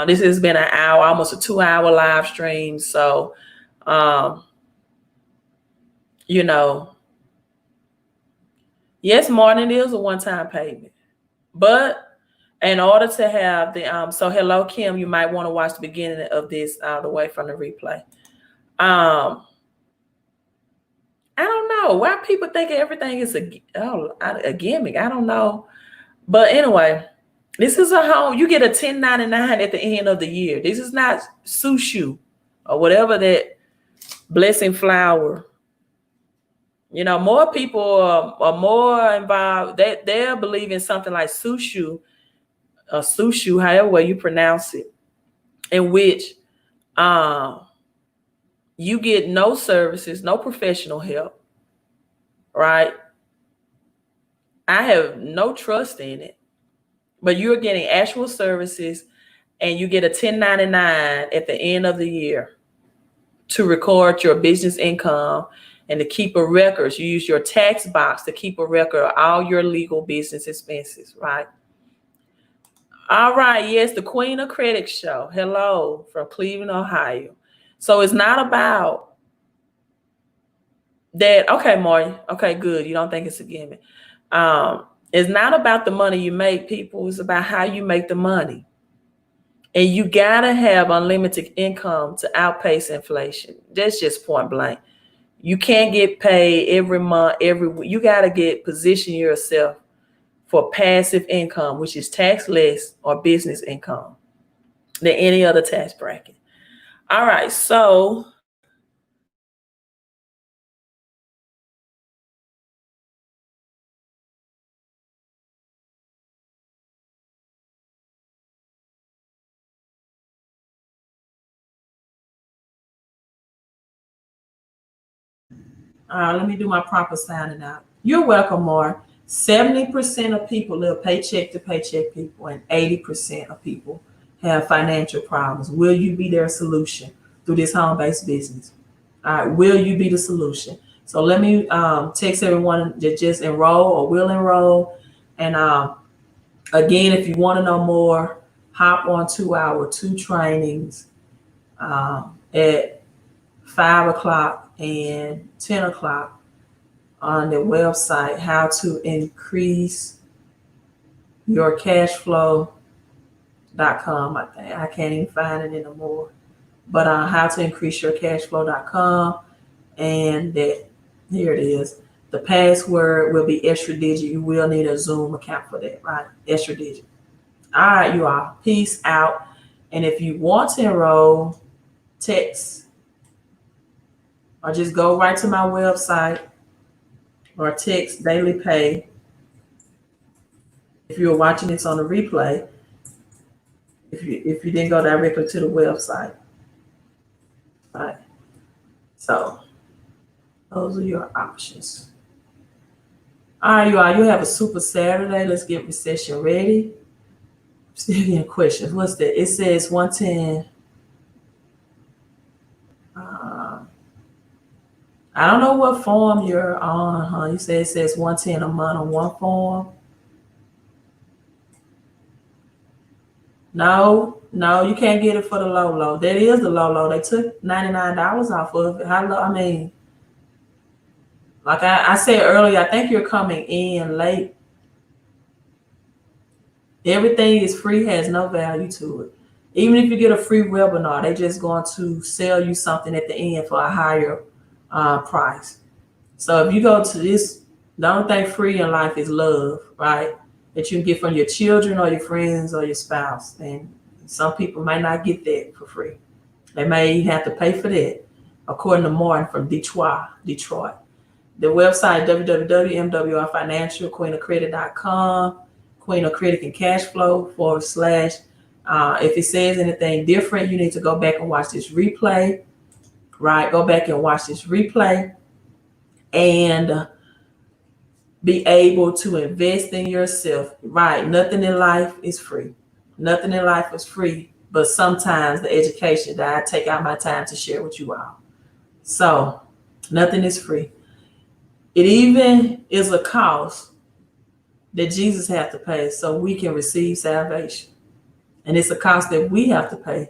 Speaker 1: This has been an hour, almost a 2-hour live stream. So, yes, Martin, it is a one-time payment. But in order to have the, so hello, Kim, you might want to watch the beginning of this all the way from the replay. I don't know why people think everything is a gimmick. I don't know. But anyway, this is a home. You get a 1099 at the end of the year. This is not sushi or whatever that blessing flower. More people are more involved. They're believing something like sushi, or sushi, however way you pronounce it, in which you get no services, no professional help, right? I have no trust in it, but you're getting actual services, and you get a 1099 at the end of the year to record your business income and to keep a record. You use your tax box to keep a record of all your legal business expenses, right? All right. Yes, the Queen of Credit Show. Hello from Cleveland, Ohio. So it's not about that. Okay, Marty. Okay, good. You don't think it's a gimmick. It's not about the money you make, people. It's about how you make the money. And you gotta have unlimited income to outpace inflation. That's just point blank. You can't get paid every month, every week. You gotta position yourself for passive income, which is tax less or business income than any other tax bracket. All right, so let me do my proper signing out. You're welcome, Mark. 70% of people live paycheck to paycheck, people, and 80% of people have financial problems. Will you be their solution through this home-based business? All right, will you be the solution? So let me text everyone that just enroll or will enroll. And again, if you want to know more, hop on 2 trainings at 5 o'clock and 10 o'clock on the website, how to increase your cash flow.com. I can't even find it anymore. But how to increase your cash flow.com. And that, here it is. The password will be extra digit. You will need a Zoom account for that, right? Extra digit. All right, you all. Peace out. And if you want to enroll, text or just go right to my website or text Daily Pay. If you're watching this on the replay, if you didn't go directly to the website. All right. So those are your options. All right, you all. You have a super Saturday. Let's get recession ready. Still getting questions. What's that? It says 110. I don't know what form you're on, huh? You said it says 110 a month on one form. No, you can't get it for the low. That is the low. They took $99 off of it. How low? I mean, like I said earlier, I think you're coming in late. Everything is free, has no value to it. Even if you get a free webinar, they're just going to sell you something at the end for a higher price. So if you go to this, the only thing free in life is love, right? That you can get from your children or your friends or your spouse. And some people might not get that for free. They may have to pay for that, according to Martin from Detroit. The website, www.mwrfinancial, queenofcredit.com, Queen of Credit and Cash Flow / if it says anything different, you need to go back and watch this replay, right? Go back and watch this replay and be able to invest in yourself, right? Nothing in life is free. Nothing in life is free, but sometimes the education that I take out my time to share with you all. So nothing is free. It even is a cost that Jesus had to pay so we can receive salvation. And it's a cost that we have to pay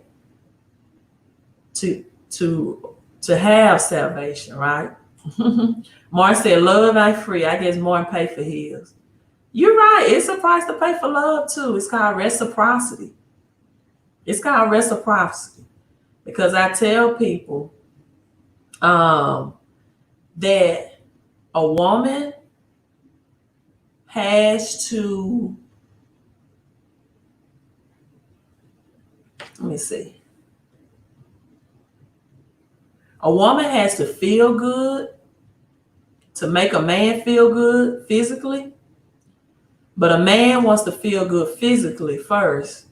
Speaker 1: to have salvation, right? Martin said, love ain't free. I guess Martin paid for his. You're right. It's a price to pay for love too. It's called reciprocity. Because I tell people that a woman has to, let me see. A woman has to feel good to make a man feel good physically, but a man wants to feel good physically first,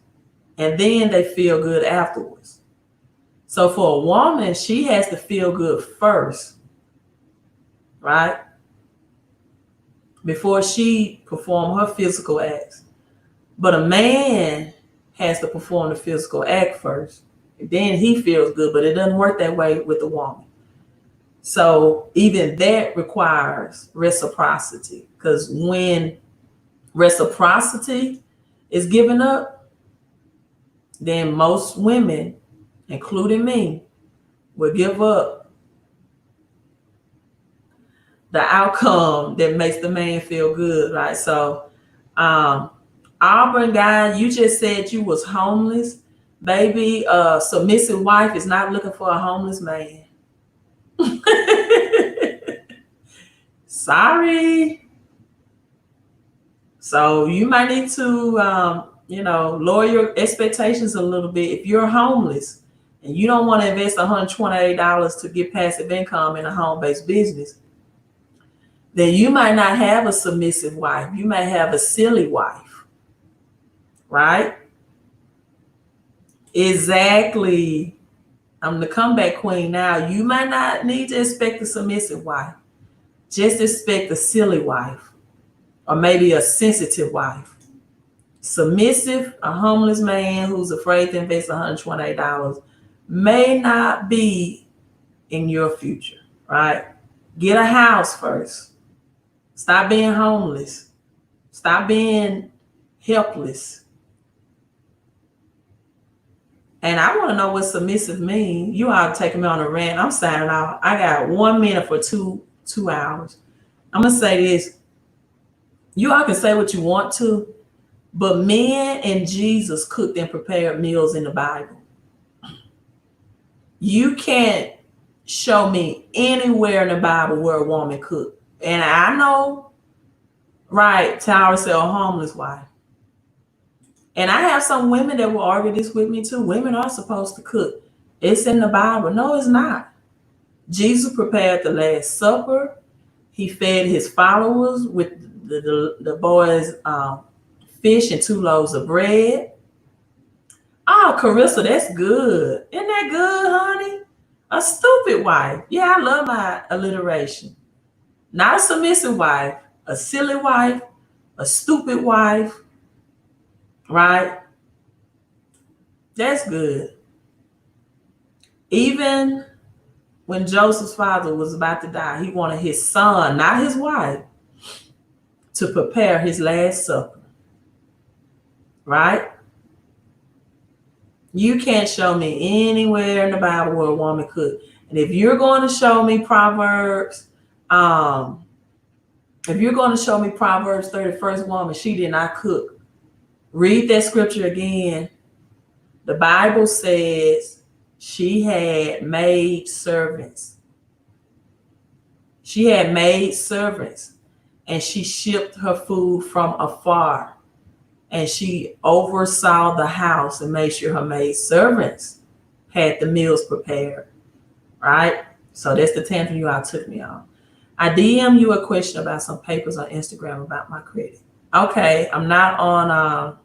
Speaker 1: and then they feel good afterwards. So for a woman, she has to feel good first, right? Before she perform her physical acts. But a man has to perform the physical act first, and then he feels good, but it doesn't work that way with the woman. So even that requires reciprocity, because when reciprocity is given up, then most women, including me, will give up the outcome that makes the man feel good, right? So, Auburn guy, you just said you was homeless. Baby, a submissive wife is not looking for a homeless man. Sorry. So you might need to, lower your expectations a little bit. If you're homeless and you don't want to invest $128 to get passive income in a home-based business, then you might not have a submissive wife. You may have a silly wife, right? Exactly. I'm the comeback queen now. You might not need to expect a submissive wife. Just expect a silly wife, or maybe a sensitive wife. Submissive, a homeless man who's afraid to invest $128 may not be in your future, right? Get a house first. Stop being homeless. Stop being helpless. And I want to know what submissive means. You all taking me on a rant. I'm signing off. I got 1 minute for two hours. I'm going to say this. You all can say what you want to, but men and Jesus cooked and prepared meals in the Bible. You can't show me anywhere in the Bible where a woman cooked. And I know, right, Tower said a homeless wife. And I have some women that will argue this with me too. Women are supposed to cook. It's in the Bible. No, it's not. Jesus prepared the Last Supper. He fed his followers with the boys' fish and 2 loaves of bread. Oh, Carissa, that's good. Isn't that good, honey? A stupid wife. Yeah, I love my alliteration. Not a submissive wife, a silly wife, a stupid wife, right? That's good. Even when Joseph's father was about to die, he wanted his son, not his wife, to prepare his last supper. Right? You can't show me anywhere in the Bible where a woman cooked. And if you're going to show me Proverbs, if you're going to show me Proverbs 31st woman, she did not cook. Read that scripture again. The Bible says she had maid servants. She had maid servants, and she shipped her food from afar. And she oversaw the house and made sure her maid servants had the meals prepared. Right? So that's the tangent you all took me on. I DM you a question about some papers on Instagram about my credit. Okay, I'm not on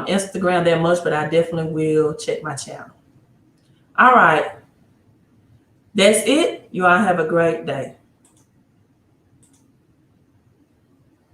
Speaker 1: Instagram that much, but I definitely will check my channel. All right. That's it. You all have a great day.